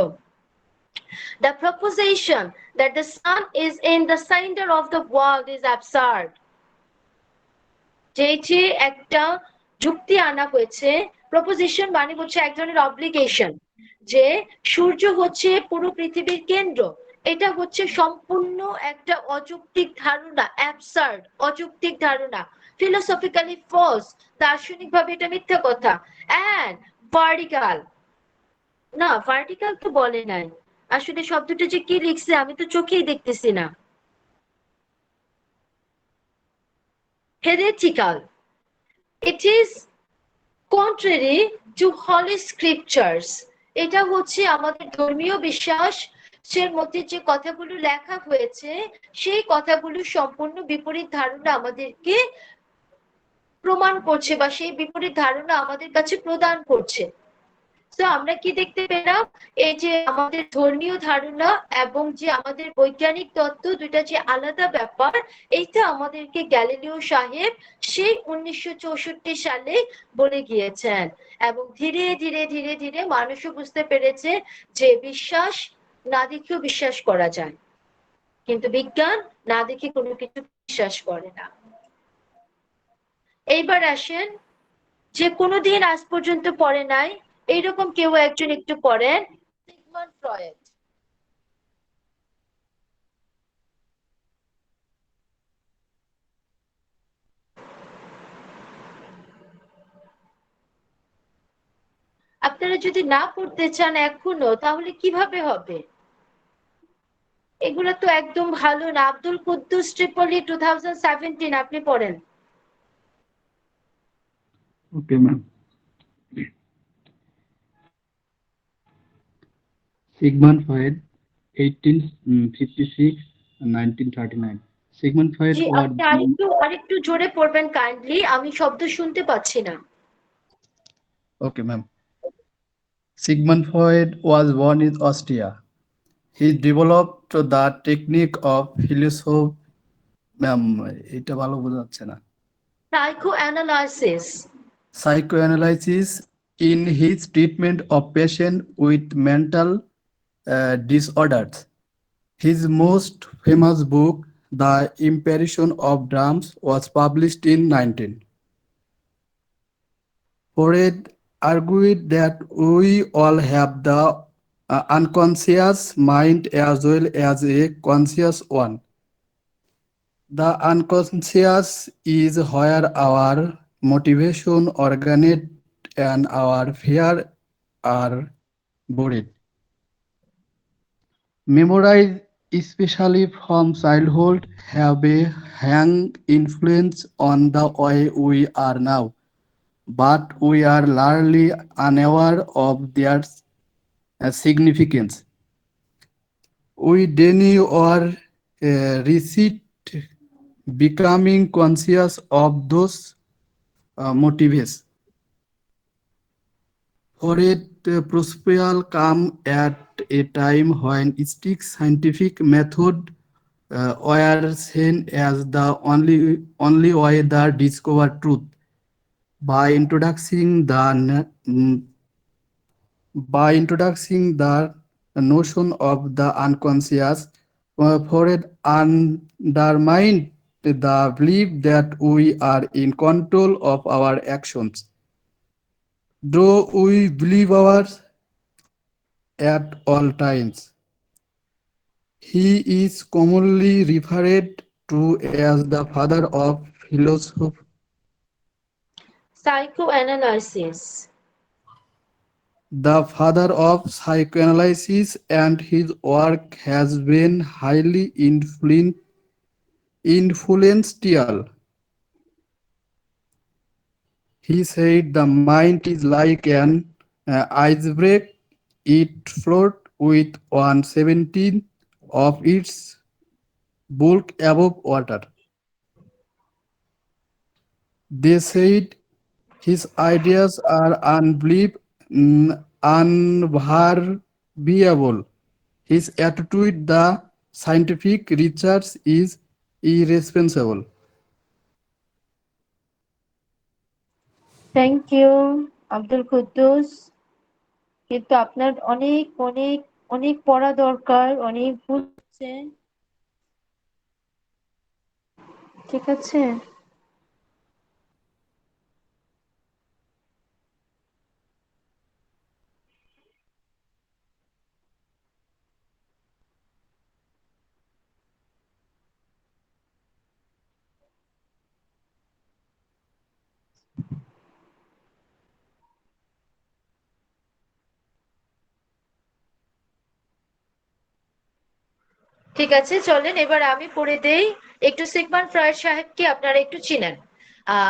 the proposition that the sun is in the center of the world is absurd. যেটি একটা যুক্তি আনা হয়েছে, প্রপোজিশন মানে হচ্ছে এক ধরনের অব্লিগেশন, যে সূর্য হচ্ছে পুরো পৃথিবীর কেন্দ্র। এটা হচ্ছে সম্পূর্ণ একটা অযৌক্তিক ধারণা, অ্যাবসার্ড, অযৌক্তিক ধারণা, ফিলোসফিক্যালি ফলস, দার্শনিকভাবে এটা মিথ্যা কথা। অ্যান্ড ভার্টিক্যাল, না ভার্টিক্যাল তো বলে নাই, আসলে শব্দটা যে কি লিখছে আমি তো চোখেই দেখতেছি না। heretical. It is contrary to holy scriptures. এটা হচ্ছে আমাদের ধর্মীয় বিশ্বাসের মধ্যে যে কথাগুলো লেখা হয়েছে সেই কথাগুলো সম্পূর্ণ বিপরীত ধারণা আমাদেরকে প্রমাণ করছে বা সেই বিপরীত ধারণা আমাদের কাছে প্রদান করছে। তো আমরা কি দেখতে পেলাম, এই যে আমাদের ধর্মীয় ধারণা এবং যে আমাদের বৈজ্ঞানিক তত্ত্ব দুইটা যে আলাদা ব্যাপার, এইটা আমাদেরকে গ্যালিলিও সাহেব সেই 1964 সালে বলে গিয়েছেন। এবং ধীরে ধীরে ধীরে ধীরে মানুষও বুঝতে পেরেছে যে বিশ্বাস না দেখেও বিশ্বাস করা যায়, কিন্তু বিজ্ঞান না দেখে কোনো কিছু বিশ্বাস করে না। এইবার আসেন, যে কোনোদিন আজ পর্যন্ত পড়ে নাই এইরকম কেউ একজন একটু পড়েন, সিগমন্ড ফ্রয়েড। আপনারা যদি না পড়তে চান এখনো, তাহলে কিভাবে হবে? এগুলো তো একদম ভালো না। আব্দুল কুদ্দুস ট্রিপলি 2017, আপনি পড়েন। Okay, ma'am. Sigmund Freud, 1856 and 1939. Sigmund Freud G, was আপনি আরেকটু জোরে পড়বেন কাইন্ডলি, আমি শব্দ শুনতে পাচ্ছি না। okay, ma'am. Sigmund Freud was born in Austria. He developed the technique of philosophy. Ma'am, এটা ভালো বোঝা যাচ্ছে না। Psychoanalysis. Psychoanalysis in his treatment of patients with mental disorders. His most famous book, The Impression of Drums, was published in 19. Freud argued that we all have the unconscious mind as well as a conscious one. The unconscious is where our motivation, originate, and our fear are buried. Memories, especially from childhood, have a hang influence on the way we are now, but we are largely unaware of their significance. We deny or resist becoming conscious of those motives. Freud proposal come at a time when strict scientific method were seen as the only way to discover truth. By introducing the notion of the unconscious, Freud undermined the belief that we are in control of our actions. Though we believe ours at all times. He is commonly referred to as the father of philosophy. Psychoanalysis. The father of psychoanalysis, and his work has been highly influential. He said the mind is like an iceberg. It floats with 1/17 of its bulk above water. They said his ideas are unvarbiable. His attitude, the scientific research is irresponsible. Thank you Abdul Kuddus. কিন্তু আপনার অনেক অনেক অনেক পড়া দরকার, অনেক ভুল হচ্ছে। ঠিক আছে? ঠিক আছে, চলেন এবার আমি পড়ে দেই। একটু সিগমন্ড ফ্রয়েড সাহেবকে আপনারা একটু চিনেন।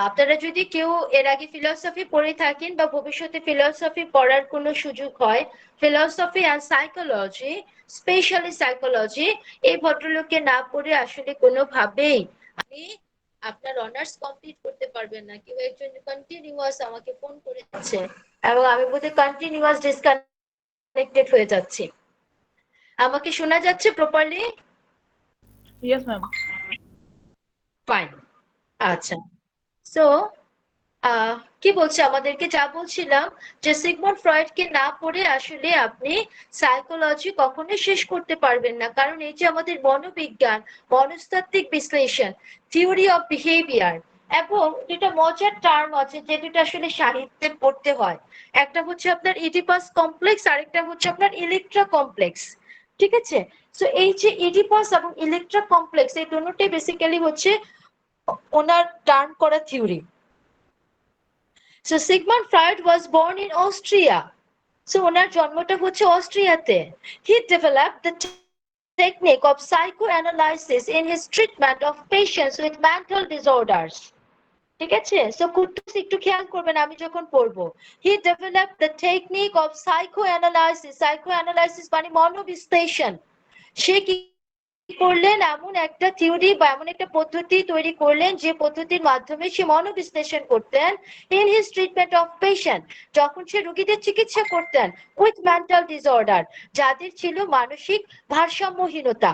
আপনারা যদি কেউ এর আগে ফিলসফি পড়ে থাকেন বা ভবিষ্যতে ফিলসফি পড়ার কোনো সুযোগ হয়, philosophy and psychology, specially psychology, এই ভদ্রলোককে না পড়ে আসলে কোনোভাবেই আপনি আপনার অনার্স কমপ্লিট করতে পারবেন না। কেউ একজন কন্টিনিউয়াস আমাকে ফোন করে যাচ্ছে এবং আমি বোধহয় কন্টিনিউয়াস ডিসকানেক্টেড হয়ে যাচ্ছি। আমাকে শোনা যাচ্ছে প্রপারলি? Yes ma'am. ফাইন। আচ্ছা, সো কি বলছে আমাদেরকে, যা বলছিলাম যে সিগমন্ড ফ্রয়েডকে না পড়ে আসলে আপনি সাইকোলজি কখনোই শেষ করতে পারবেন না। কারণ এই যে আমাদের মনোবিজ্ঞান, মনস্তাত্ত্বিক বিশ্লেষণ, থিওরি অফ বিহেভিয়ার, এবং দুটা মজার টার্ম আছে যে দুটো আসলে সাহিত্যে পড়তে হয়। একটা হচ্ছে আপনার ইডিপাস কমপ্লেক্স, আরেকটা হচ্ছে আপনার ইলেকট্রা কমপ্লেক্স। ঠিক আছে? সো এই যে ইডিপাস এবং ইলেকট্রা কমপ্লেক্স, এই দুটোটাই বেসিক্যালি হচ্ছে ওনার টার্ম করা theory. So Sigmund Freud was born in Austria. So ওনার জন্মটা হচ্ছে অস্ট্রিয়াতে। He developed the technique of psychoanalysis in his treatment of patients with mental disorders. ঠিক আছে? So কুদ্দুস একটু খেয়াল করবেন আমি যখন পড়বো। He developed the technique of psychoanalysis. Psychoanalysis মানে মনোবিশ্লেষণ। সে কি করলেন, এমন একটা থিওরি বা এমন একটা পদ্ধতি তৈরি করলেন যে পদ্ধতির মাধ্যমে সে মনোবিশ্লেষণ করতেন in his treatment of patient, যখন সে রোগীদের চিকিৎসা করতেন উইথ মেন্টাল ডিসঅর্ডার, যাদের ছিল মানসিক ভারসাম্যহীনতা।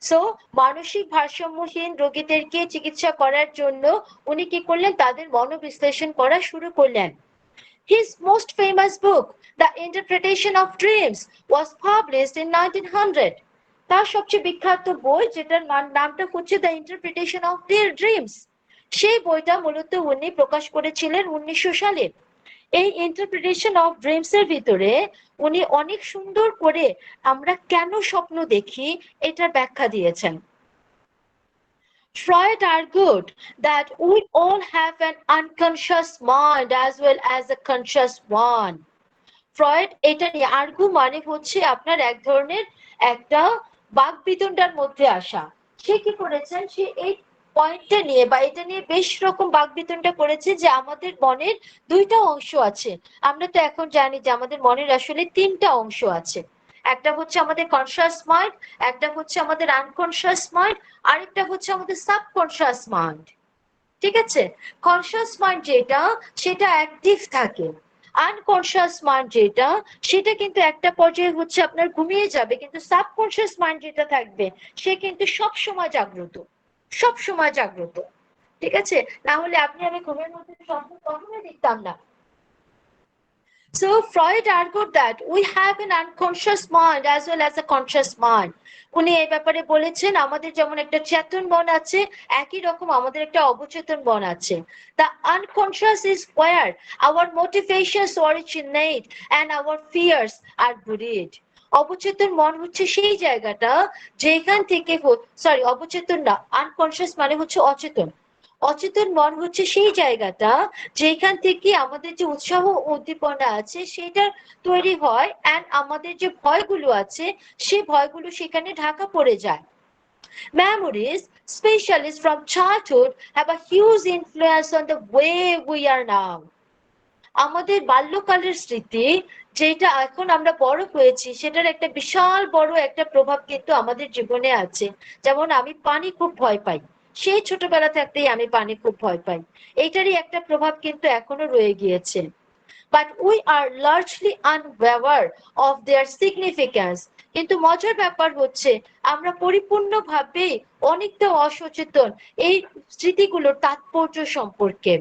সো মানসিক ভারসাম্যহীন রোগীদেরকে চিকিৎসা করার জন্য উনি কি করলেন, তাদের মনোবিশ্লেষণ করা শুরু করলেন। His most famous book, The Interpretation of Dreams, was published in 1900. তার সবচেয়ে বিখ্যাত বই, যেটার নামটা হচ্ছে দ্য ইন্টারপ্রিটেশন অফ ড্রিমস, সেই বইটা মূলত উনি প্রকাশ করেছিলেন 1900 সালে। এই ইন্টারপ্রিটেশন অফ ড্রিমস এর ভিতরে উনি অনেক সুন্দর করে আমরা কেন স্বপ্ন দেখি এটার ব্যাখ্যা দিয়েছেন। Freud argued that we all have an unconscious mind as well as a conscious one. Freud এটা নিয়ে আর্গু মানে হচ্ছে আপনার এক ধরনের একটা বাকবিতণ্ডার মধ্যে আসা। সে কি করেছেন, সে এই পয়েন্টটা নিয়ে বা এটা নিয়ে বেশ রকম বাকবিতণ্ডা করেছে যে আমাদের মনের দুইটা অংশ আছে। আমরা তো এখন জানি যে আমাদের মনের আসলে তিনটা অংশ আছে। একটা হচ্ছে আমাদের কনসিয়াস মাইন্ড, একটা হচ্ছে আমাদের আনকনসিয়াস মাইন্ড, আরেকটা হচ্ছে আমাদের সাবকনসিয়াস মাইন্ড। ঠিক আছে? কনসিয়াস মাইন্ড যেটা, সেটা অ্যাক্টিভ থাকে। আনকনসিয়াস মাইন্ড যেটা, সেটা কিন্তু একটা পর্যায়ে হচ্ছে আপনার ঘুমিয়ে যাবে, কিন্তু সাবকনসিয়াস মাইন্ড যেটা থাকবে সে কিন্তু সব সময় জাগ্রত, সব সময় জাগ্রত। ঠিক আছে? না হলে আপনি আমি ঘুমের মধ্যে স্বপ্ন কখনোই দেখতাম না। So Freud argued that we have an unconscious mind as well as a conscious mind. উনি এই ব্যাপারে বলেছেন আমাদের যেমন একটা চেতন মন আছে একই রকম আমাদের একটা অবচেতন মন আছে. The unconscious is where our motivations originate and our fears are buried. অবচেতন মন হচ্ছে সেই জায়গাটা যেখান থেকে অবচেতন না, আনকনসিয়াস মানে হচ্ছে অচেতন. অচেতন মন হচ্ছে সেই জায়গাটা যেখান থেকে আমাদের যে উৎসাহ উদ্দীপনা আছে সেটা তৈরি হয় and আমাদের যে ভয়গুলো আছে সেই ভয়গুলো সেখানে ঢাকা পড়ে যায়. Memories, especially from childhood, have a huge influence on the way we are now. আমাদের বাল্যকালের স্মৃতি যেটা এখন আমরা বড় হয়েছি সেটার একটা বিশাল বড় একটা প্রভাব কিন্তু আমাদের জীবনে আছে. যেমন আমি পানি খুব ভয় পাই, সেই ছোটবেলা থাকতেই আমি পানি খুব ভয় পাই. এইটারই একটা প্রভাব কিন্তু এখনো রয়ে গিয়েছে. But we are largely unaware of their significance. কিন্তু মজার ব্যাপার হচ্ছে আমরা পরিপূর্ণভাবে অনেকটা অসচেতন এই স্মৃতিগুলোর তাৎপর্য সম্পর্কে.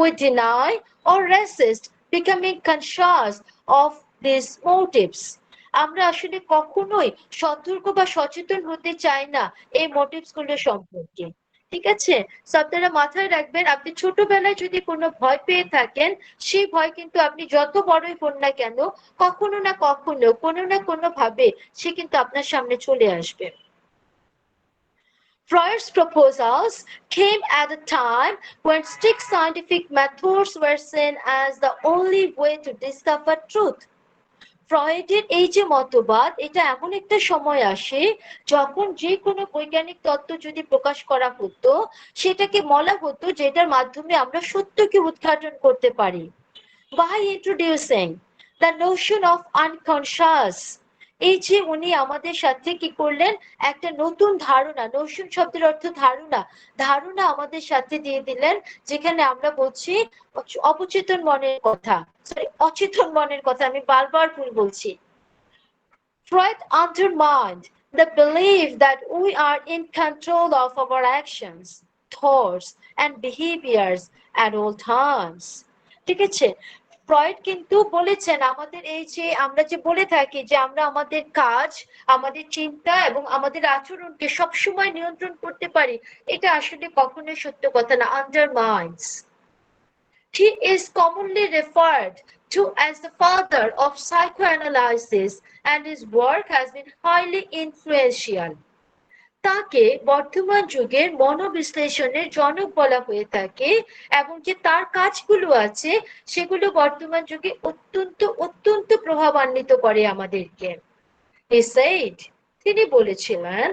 We deny or resist becoming conscious of these motives. আমরা আসলে কখনোই সতর্ক বা সচেতন হতে চাই না এই মোটিভস গুলো সম্পর্কে. ঠিক আছে, সো আপনারা মাথায় রাখবেন আপনি ছোটবেলায় যদি কোনো ভয় পেয়ে থাকেন সেই ভয় কিন্তু আপনি যত বড়ই হন না কেন কখনো না কখনো কোনো না কোনো ভাবে সে কিন্তু আপনার সামনে চলে আসবে. Freud's proposals came at a time when strict scientific methods were seen as the only way to discover truth. ফ্রয়েডের এই যে মতবাদ এটা এমন একটা সময় আসে যখন যে কোনো বৈজ্ঞানিক তত্ত্ব যদি প্রকাশ করা হতো সেটাকে বলা হতো যেটার মাধ্যমে আমরা সত্যকে উদ্ঘাটন করতে পারি. By introducing the notion of unconscious, এই যে উনি আমাদের সাথে কি করলেন একটা নতুন ধারণা, নোশন শব্দের অর্থ ধারণা, ধারণা আমাদের সাথে দিয়ে দিলেন যেখানে আমরা বলছি অবচেতন মনের কথা, অচেতন মনের কথা, আমি বারবার ভুল বলছি. Freud undermined the belief that we are in control of our actions, thoughts and behaviors at all times. ঠিক আছে, ফ্রয়েড কিন্তু বলেছেন আমাদের এই যে আমরা যে বলে থাকি যে আমরা আমাদের কাজ, আমাদের চিন্তা এবং আমাদের আচরণকে সবসময় নিয়ন্ত্রণ করতে পারি, এটা আসলে কখনোই সত্য কথা না. আন্ডারমাইন্স. He is commonly referred to as the father of psychoanalysis and his work has been highly influential. তাকে বর্তমান যুগের মনোবিশ্লেষণের জনক বলা হয়ে থাকে এবং যে তার কাজগুলো আছে সেগুলো বর্তমান যুগে অত্যন্ত অত্যন্ত প্রভাবান্বিত করে আমাদেরকে. He said, তিনি বলেছিলেন,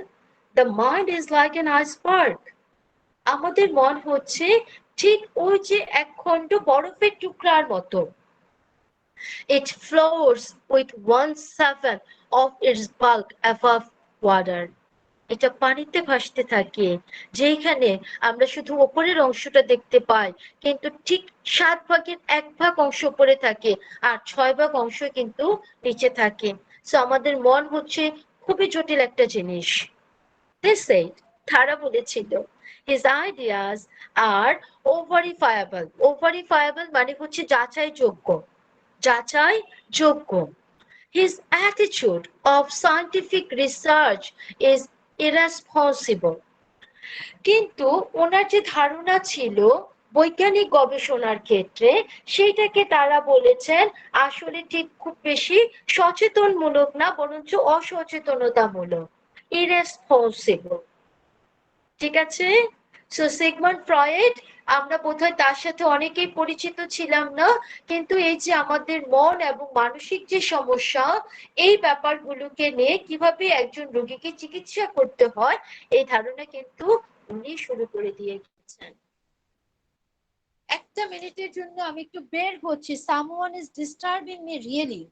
the mind is like an iceberg. আমাদের মন হচ্ছে ঠিক ওই যে এক খণ্ড বরফের টুকরার মতো. It floats with 1/7 of its bulk above water. এটা পানিতে ভাসতে থাকে যেখানে আমরা শুধু উপরের অংশটা দেখতে পাই কিন্তু ঠিক 7 ভাগের 1 ভাগ অংশ উপরে থাকে আর 6 ভাগ অংশ কিন্তু নিচে থাকে. সো আমাদের মন হচ্ছে খুবই জটিল একটা জিনিস. They said, তারা বলেছিল, his ideas are verifiable. Verifiable মানে হচ্ছে যাচাইযোগ্য, যাচাইযোগ্য. His attitude of scientific research is irresponsible. কিন্তু ওনার যে ধারণা ছিল বৈজ্ঞানিক গবেষণার ক্ষেত্রে সেইটাকে তারা বলেছেন আসলে ঠিক খুব বেশি সচেতনমূলক না বরঞ্চ অসচেতনতামূলক. irresponsible. ঠিক আছে, সো সিগমন্ড ফ্রয়েড আমরা বোধহয় তার সাথে অনেকেই পরিচিত ছিলাম না কিন্তু এই যে আমাদের মন এবং মানসিক যে সমস্যা এই ব্যাপারগুলোকে নিয়ে কিভাবে একজন রোগীকে চিকিৎসা করতে হয় এই ধারণা কিন্তু উনি শুরু করে দিয়ে গেছেন. একটা মিনিটের জন্য আমি একটু বের হচ্ছি, someone is disturbing me really.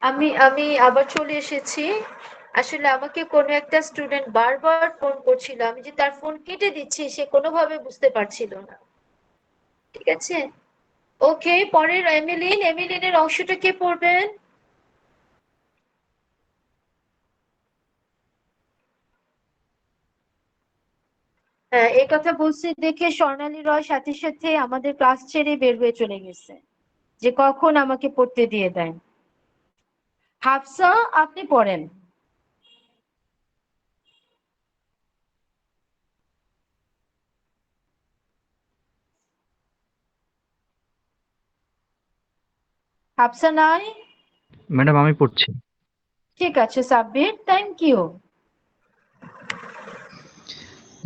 আমি আবার চলে এসেছি। আসলে আমাকে কোনো একটা স্টুডেন্ট বারবার ফোন করছিল, আমি যে তার ফোন কেটে দিচ্ছি সে কোনোভাবে বুঝতে পারছিল না। ঠিক আছে, ওকে, পরের এমিলিনের অংশটা কে পড়বেন? হ্যাঁ, এই কথা বলছি দেখে স্বর্ণালী রয় সাথে সাথে আমাদের ক্লাস ছেড়ে বের হয়ে চলে গেছে, যে কখন আমাকে পড়তে দিয়ে দেন। হাফসা, আপনি পড়েন। হাফসা নাই? ম্যাডাম আমি পড়ছি। ঠিক আছে Sabbir, thank you.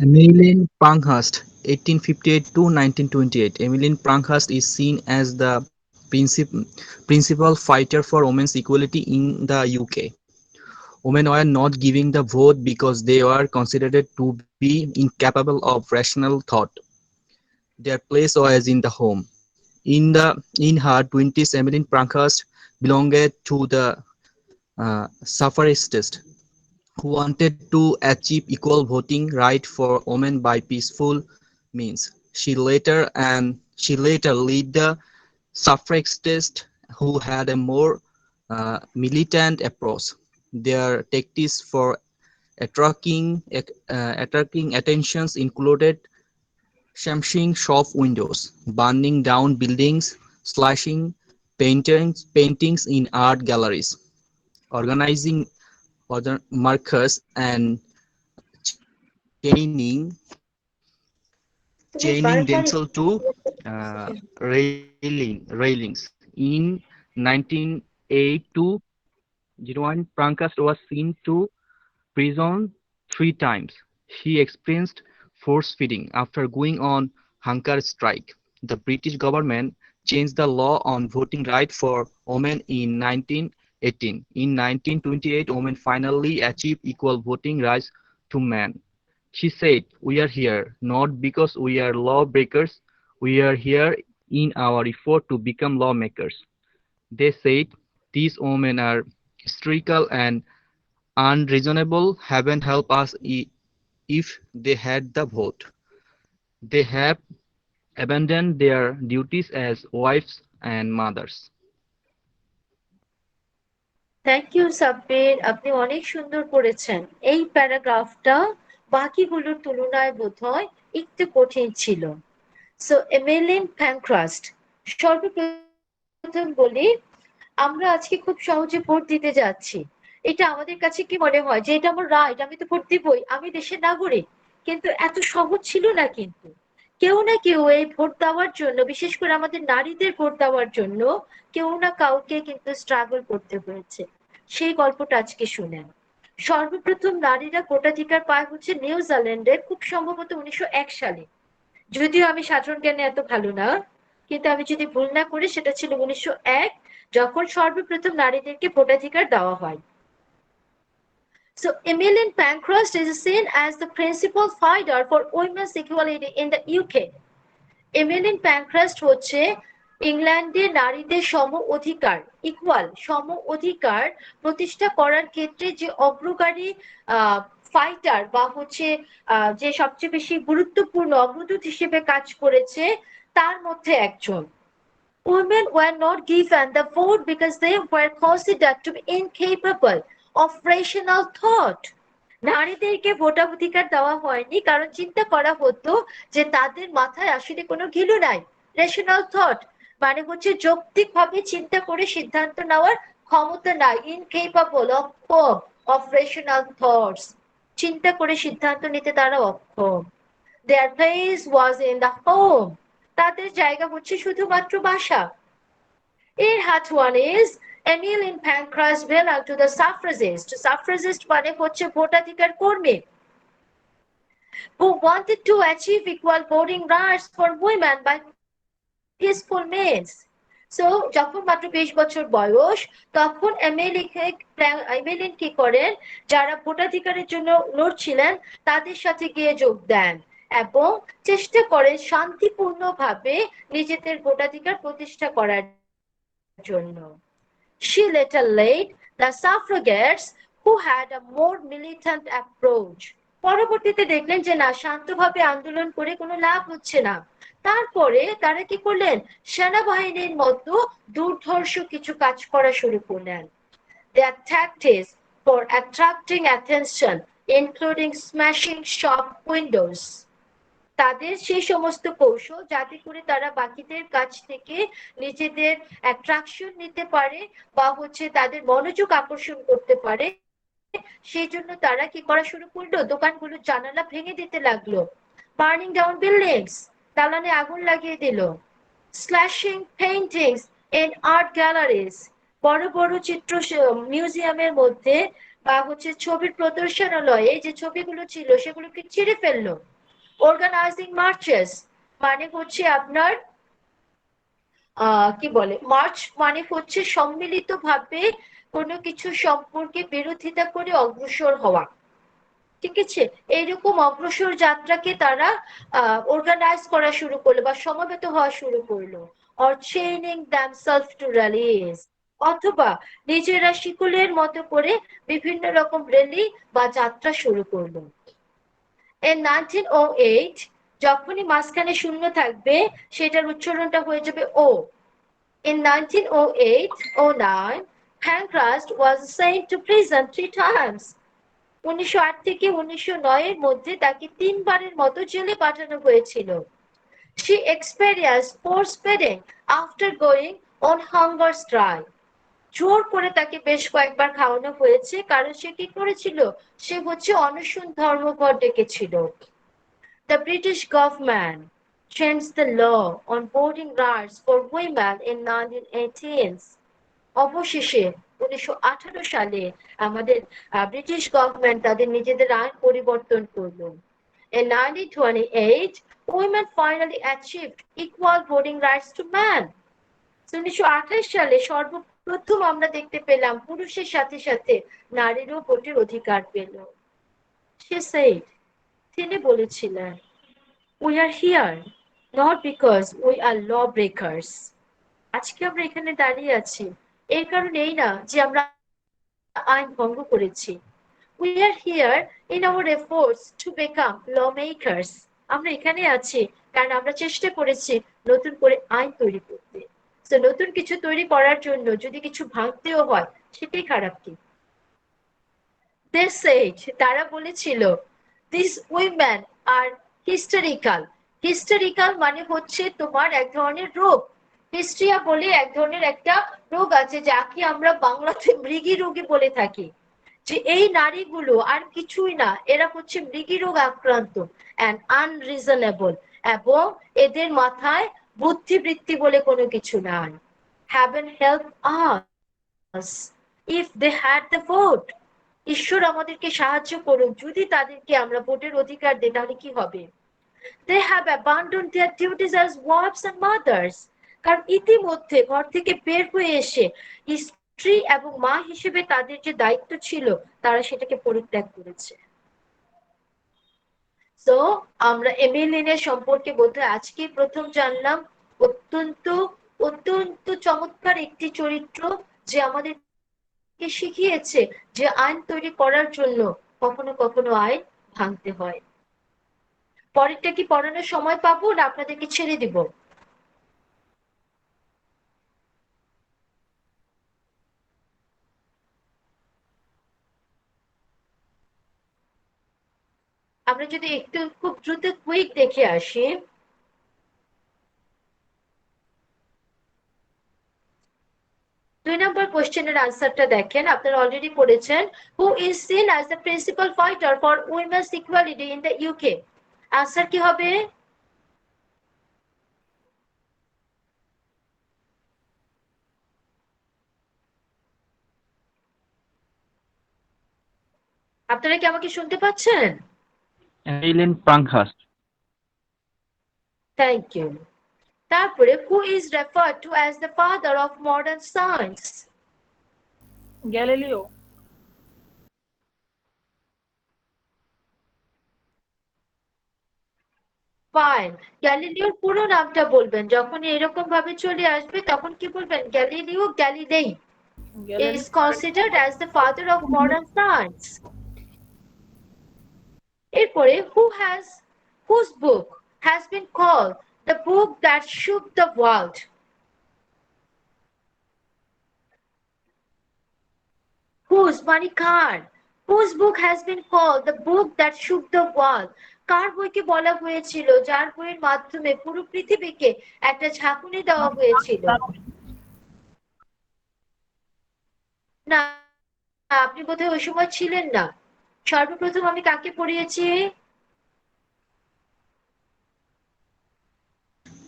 Emmeline Pankhurst, 1858 to 1928. Emmeline Pankhurst is seen as the principal fighter for women's equality in the UK. Women were not giving the vote because they were considered to be incapable of rational thought. Their place was in the home. In her 20s, Emmeline Pankhurst belonged to the suffragists who wanted to achieve equal voting right for women by peaceful means. She later led the suffragists who had a more militant approach. Their tactics for attracting attentions included smashing shop windows, burning down buildings, slashing paintings in art galleries, organizing other markers, and chaining তুমি বারবার themselves to railings. In 1908-01, Pankhurst was sent to prison 3 times. She experienced force feeding after going on hunger strike. The British government changed the law on voting right for women in 1918. In 1928, women finally achieved equal voting rights to men. She said, "We are here not because we are lawbreakers, we are here in our effort to become lawmakers." They said, "These women are hysterical and unreasonable, heaven help us if they had the vote. They have abandoned their duties as wives and mothers." Thank you Sabbir, আপনি অনেক সুন্দর করেছেন। এই প্যারাগ্রাফটা বাকিগুলোর তুলনায় বোধহয় একটু কঠিন ছিল। সো এমিলিন প্যানক্রাস্ট, সর্বপ্রথম বলি, আমরা আজকে খুব সহজে ভোট দিতে যাচ্ছি। এটা আমাদের কাছে কি মনে হয় যে এটা আমার রাইট, আমি তো ভোট দিবই, আমি দেশের নাগরিক। কিন্তু এত সহজ ছিল না কিন্তু। কেউ না কেউ এই ভোট দেওয়ার জন্য, বিশেষ করে আমাদের নারীদের ভোট দেওয়ার জন্য কেউ না কাউকে কিন্তু স্ট্রাগল করতে হয়েছে। সেই গল্পটা আজকে শুনেন। সর্বপ্রথম নারীরা ভোটাধিকার পায় হচ্ছে নিউজিল্যান্ডে, খুব সম্ভবত 1901 সালে। যদিও আমি সাধারণ জ্ঞানে এত ভালো না, কিন্তু আমি যদি ভুল না করি সেটা ছিল 1901, যখন সর্বপ্রথম নারীদেরকে ভোটাধিকার দেওয়া হয়। So Emmeline Pankhurst is seen as the principal fighter for women's equality in the UK. Emmeline Pankhurst হচ্ছে ইংল্যান্ডে নারীদের সম অধিকার, সম অধিকার প্রতিষ্ঠা করার ক্ষেত্রে যে অগ্রগামী ফাইটার বা হচ্ছে যে সবচেয়ে বেশি গুরুত্বপূর্ণ অগ্রদূত হিসেবে কাজ করেছে তার মধ্যে একজন। Women were not given the vote because they were considered to be incapable of rational thought. নারীদেরকে ভোটাধিকার দেওয়া হয়নি কারণ চিন্তা করা হতো যে তাদের মাথায় আসলে কোনো ঘিলু নাই। রেশনাল থট মানে হচ্ছে যৌক্তিকভাবে চিন্তা করে সিদ্ধান্ত নেওয়ার ক্ষমতা নাই। ইনকেপাবল অফ রেশনাল থটস, চিন্তা করে সিদ্ধান্ত নিতে তারা অক্ষম। Their place was in the home, তাদের জায়গা হচ্ছে শুধুমাত্র বাসা। এর হাত one is Emmeline Pankhurst belonged to the suffragist. Suffragist মানে হচ্ছে ভোটাধিকার কর্মী, who wanted to achieve equal voting rights for women by peaceful means. So যখন মাত্র 20 বছর বয়স, তখন এমিলিন কি করেন, যারা ভোটাধিকারের জন্য লড়ছিলেন তাদের সাথে গিয়ে যোগ দেন এবং চেষ্টা করেন শান্তিপূর্ণভাবে নিজেদের ভোটাধিকার প্রতিষ্ঠা করার জন্য। She later led the suffragettes who had a more militant approach. পরবর্তীতে দেখলেন যে না, শান্তভাবে আন্দোলন করে কোনো লাভ হচ্ছে না। তারপরে তারা কি করলেন, সেনাবাহিনীর মতো দুর্ধর্ষ কিছু কাজ করা শুরু করলেন। Their tactics for attracting attention including smashing shop windows. তাদের সেই সমস্ত কৌশল যাতে করে তারা বাকিদের কাছ থেকে নিজেদের অ্যাট্রাকশন নিতে পারে বা তাদের মনোযোগ আকর্ষণ করতে পারে, সেই জন্য তারা কি করা শুরু করলো, দোকানগুলোর জানালা ভেঙে দিতে লাগলো। বার্নিং ডাউন বিল্ডিংস, দালানে আগুন লাগিয়ে দিল। স্ল্যাশিং পেইন্টিংস ইন আর্ট গ্যালারিজ, বড় বড় চিত্র মিউজিয়ামের মধ্যে বা ছবির প্রদর্শনালয়ে যে ছবিগুলো ছিল সেগুলোকে ছিঁড়ে ফেললো। অর্গানাইজিং মার্চেস, মানে আপনার কি বলে, মার্চ মানে সম্মিলিতভাবে কোনো কিছু সম্পর্কে বিরোধিতা করে অগ্রসর হওয়া, ঠিক আছে? এইরকম অগ্রসর যাত্রাকে তারা অর্গানাইজ করা শুরু করলো বা সমবেত হওয়া শুরু করলো। or chaining themselves to rallies, অথবা নিজেরা শিকলের মতো করে বিভিন্ন রকম র্যালি বা যাত্রা শুরু করলো। In 1908, যখনই মাঝখানে শূন্য থাকবে সেটার উচ্চারণটা হয়ে যাবে ও। In 1908-09, Pankhurst was sent to prison 3 times. 1908 থেকে 1909 এর মধ্যে তাকে 3 বারের মতো জেলে পাঠানো হয়েছিল। She experienced force feeding after going on hunger strike. জোর করে তাকে বেশ কয়েকবার খাওয়ানো হয়েছে, কারণ সে কি করেছিল, সে অনশন ধর্মঘট ডেকেছিল। The British government changed the law on voting rights for women in 1918. অবশেষে 1918 সালে আমাদের ব্রিটিশ গভর্নমেন্ট তাদের নিজেদের আইন পরিবর্তন করলো। In 1928, women finally achieved equal voting rights to men. 1928 সালে সর্বপ্রথম আমরা দেখতে পেলাম পুরুষের সাথে সাথে নারীরও ভোটের অধিকার পেল। She said, তিনি বলেছিলেন, we are here not because we are lawbreakers. আজকে আমরা এখানে দাঁড়িয়ে আছি এর কারণ এই না যে আমরা আইন ভঙ্গ করেছি। We are here in our efforts to become lawmakers. আমরা এখানে আছি কারণ আমরা চেষ্টা করেছি নতুন করে আইন তৈরি করতে। তো নতুন কিছু তৈরি করার জন্য যদি কিছু ভাঙতেও হয় সেটাই খারাপ কি? They said, তারা বলেছিল, these women are hysterical. Hysterical মানে তোমার এক ধরনের রোগ। হিস্ট্রিয়া বলে এক ধরনের একটা রোগ আছে যাকে আমরা বাংলাতে মৃগী রোগী বলে থাকি, যে এই নারীগুলো আর কিছুই না, এরা মৃগী রোগ আক্রান্ত and unreasonable, এবং এদের মাথায় বুদ্ধিবৃত্তি বলে কোনো কিছু নাই। Heaven help us if they had the vote. ঈশ্বর আমাদেরকে সাহায্য করুন যদি তাদেরকে আমরা ভোটের অধিকার দিই, তাহলে কি হবে? They have abandoned their duties as wives and mothers. কারণ ইতিমধ্যে ঘর থেকে বের হয়ে এসে স্ত্রী এবং মা হিসেবে তাদের যে দায়িত্ব ছিল তারা সেটাকে পরিত্যাগ করেছে। তো আমরা এমিলিনের সম্পর্কে বোধহয় আজকে প্রথম জানলাম। অত্যন্ত অত্যন্ত চমৎকার একটি চরিত্র যে আমাদেরকে শিখিয়েছে যে আইন তৈরি করার জন্য কখনো কখনো আইন ভাঙতে হয়। পরেরটা কি পড়ানোর সময় পাবো না আপনাদেরকে ছেড়ে দিব? আমরা যদি একটু খুব দ্রুত কুইক দেখে আসি। 2 নম্বর কোশ্চেনের আনসারটা দেখেন, আপনারা অলরেডি পড়েছেন। Who is seen as the principal fighter for women's equality in the UK? Answer কি হবে? আপনারা কি আমাকে শুনতে পাচ্ছেন? Ellen Pankhurst. Thank you. তারপরে who is referred to as the father of modern science? Galileo. Fine, গ্যালিলিওর পুরো নামটা বলবেন। যখন এরকম ভাবে চলে আসবে তখন কি বলবেন? Galileo, Galilei. Galileo is considered as the father of modern science. এরপরে whose book has been called the book that shook the world? Whose মানে কার? Whose book has been called the book that shook the world? কার বইকে বলা হয়েছিল যার বইয়ের মাধ্যমে পুরো পৃথিবীকে একটা ঝাঁকুনি দেওয়া হয়েছিল? না, আপনি বোধহয় ওই সময় ছিলেন না। সর্বপ্রথম আমি কাকে পড়িয়েছি?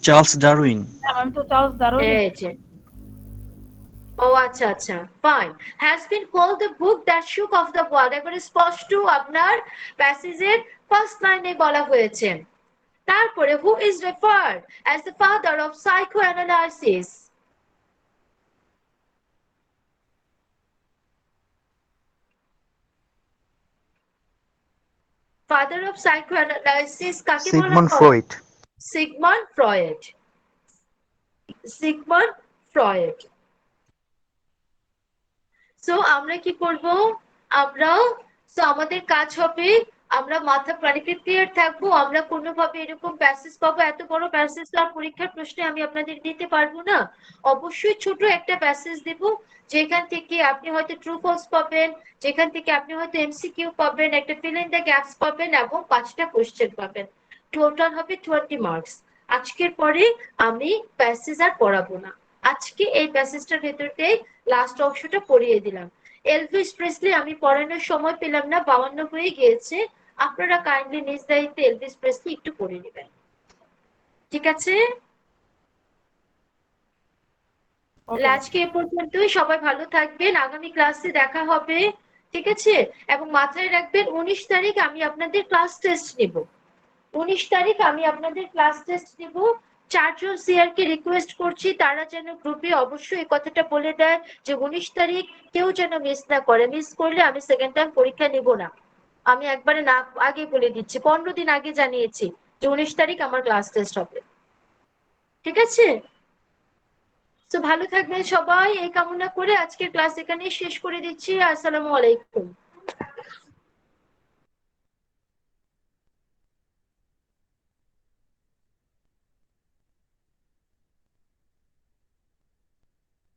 Charles Darwin. আমি তো চার্লস ডারউইন। এই যে ও আচ্ছা আচ্ছা fine has been called the book that shook of the world এবারে স্পষ্ট আপনার প্যাসেজের ফার্স্ট লাইনে বলা হয়েছে। তারপরে who is referred as the father of psychoanalysis? Father of psychoanalysis কাকে বলা সিগমন্ড হয়? Freud. Sigmund Freud. Sigmund Freud. So আমরা কি করব? আমাদের কাজ হবে আমরা মাথা প্রিপেয়ার থাকবো। আমরা কোনোভাবে এরকম প্যাসেজ পাবো, এত বড় প্যাসেজ তো আর পরীক্ষার প্রশ্নে আমি আপনাদের দিতে পারবো না। অবশ্যই ছোট একটা প্যাসেজ দেব যেখান থেকে আপনি হয়তো ট্রু ফলস পাবেন, যেখান থেকে আপনি হয়তো এমসিকিউ পাবেন, একটা ফিল ইন দ্য গ্যাপস পাবেন এবং 5টা কোশ্চেন পাবেন। টোটাল হবে 20 মার্কস। আজকের পরে আমি প্যাসেজ আর পড়াবো না। আজকে এই প্যাসেজটার ভেতরতে লাস্ট অংশটা পড়িয়ে দিলাম। এলভিস প্রেসলি আমি পড়ানোর সময় পেলাম না, 52 হয়ে গিয়েছে। আপনারা কাইন্ডলি নিজ দায়িত্বে এলভিস প্রেসলি একটু পড়ে নেবেন, ঠিক আছে? আজকে এ পর্যন্তই। সবাই ভালো থাকবেন, আগামী ক্লাসে দেখা হবে, ঠিক আছে? এবং মাথায় রাখবেন 19 তারিখ আমি আপনাদের ক্লাস টেস্ট নেব। 19 তারিখ আমি আপনাদের ক্লাস টেস্ট নেব। 4 জন সিআর কে রিকোয়েস্ট করছি তারা যেন গ্রুপে অবশ্যই এই কথাটা বলে দেয় যে 19 তারিখ কেউ যেন মিস না করে। মিস করলে আমি সেকেন্ড টাইম পরীক্ষা নেব না। আমি একবারে না আগে বলে দিচ্ছি, 15 দিন আগে জানিয়েছি যে 19 তারিখ আমার ক্লাস টেস্ট হবে, ঠিক আছে? তো ভালো থাকবেন সবাই, এই কামনা করে আজকের ক্লাস এখানেই শেষ করে দিচ্ছি। আসসালামু আলাইকুম।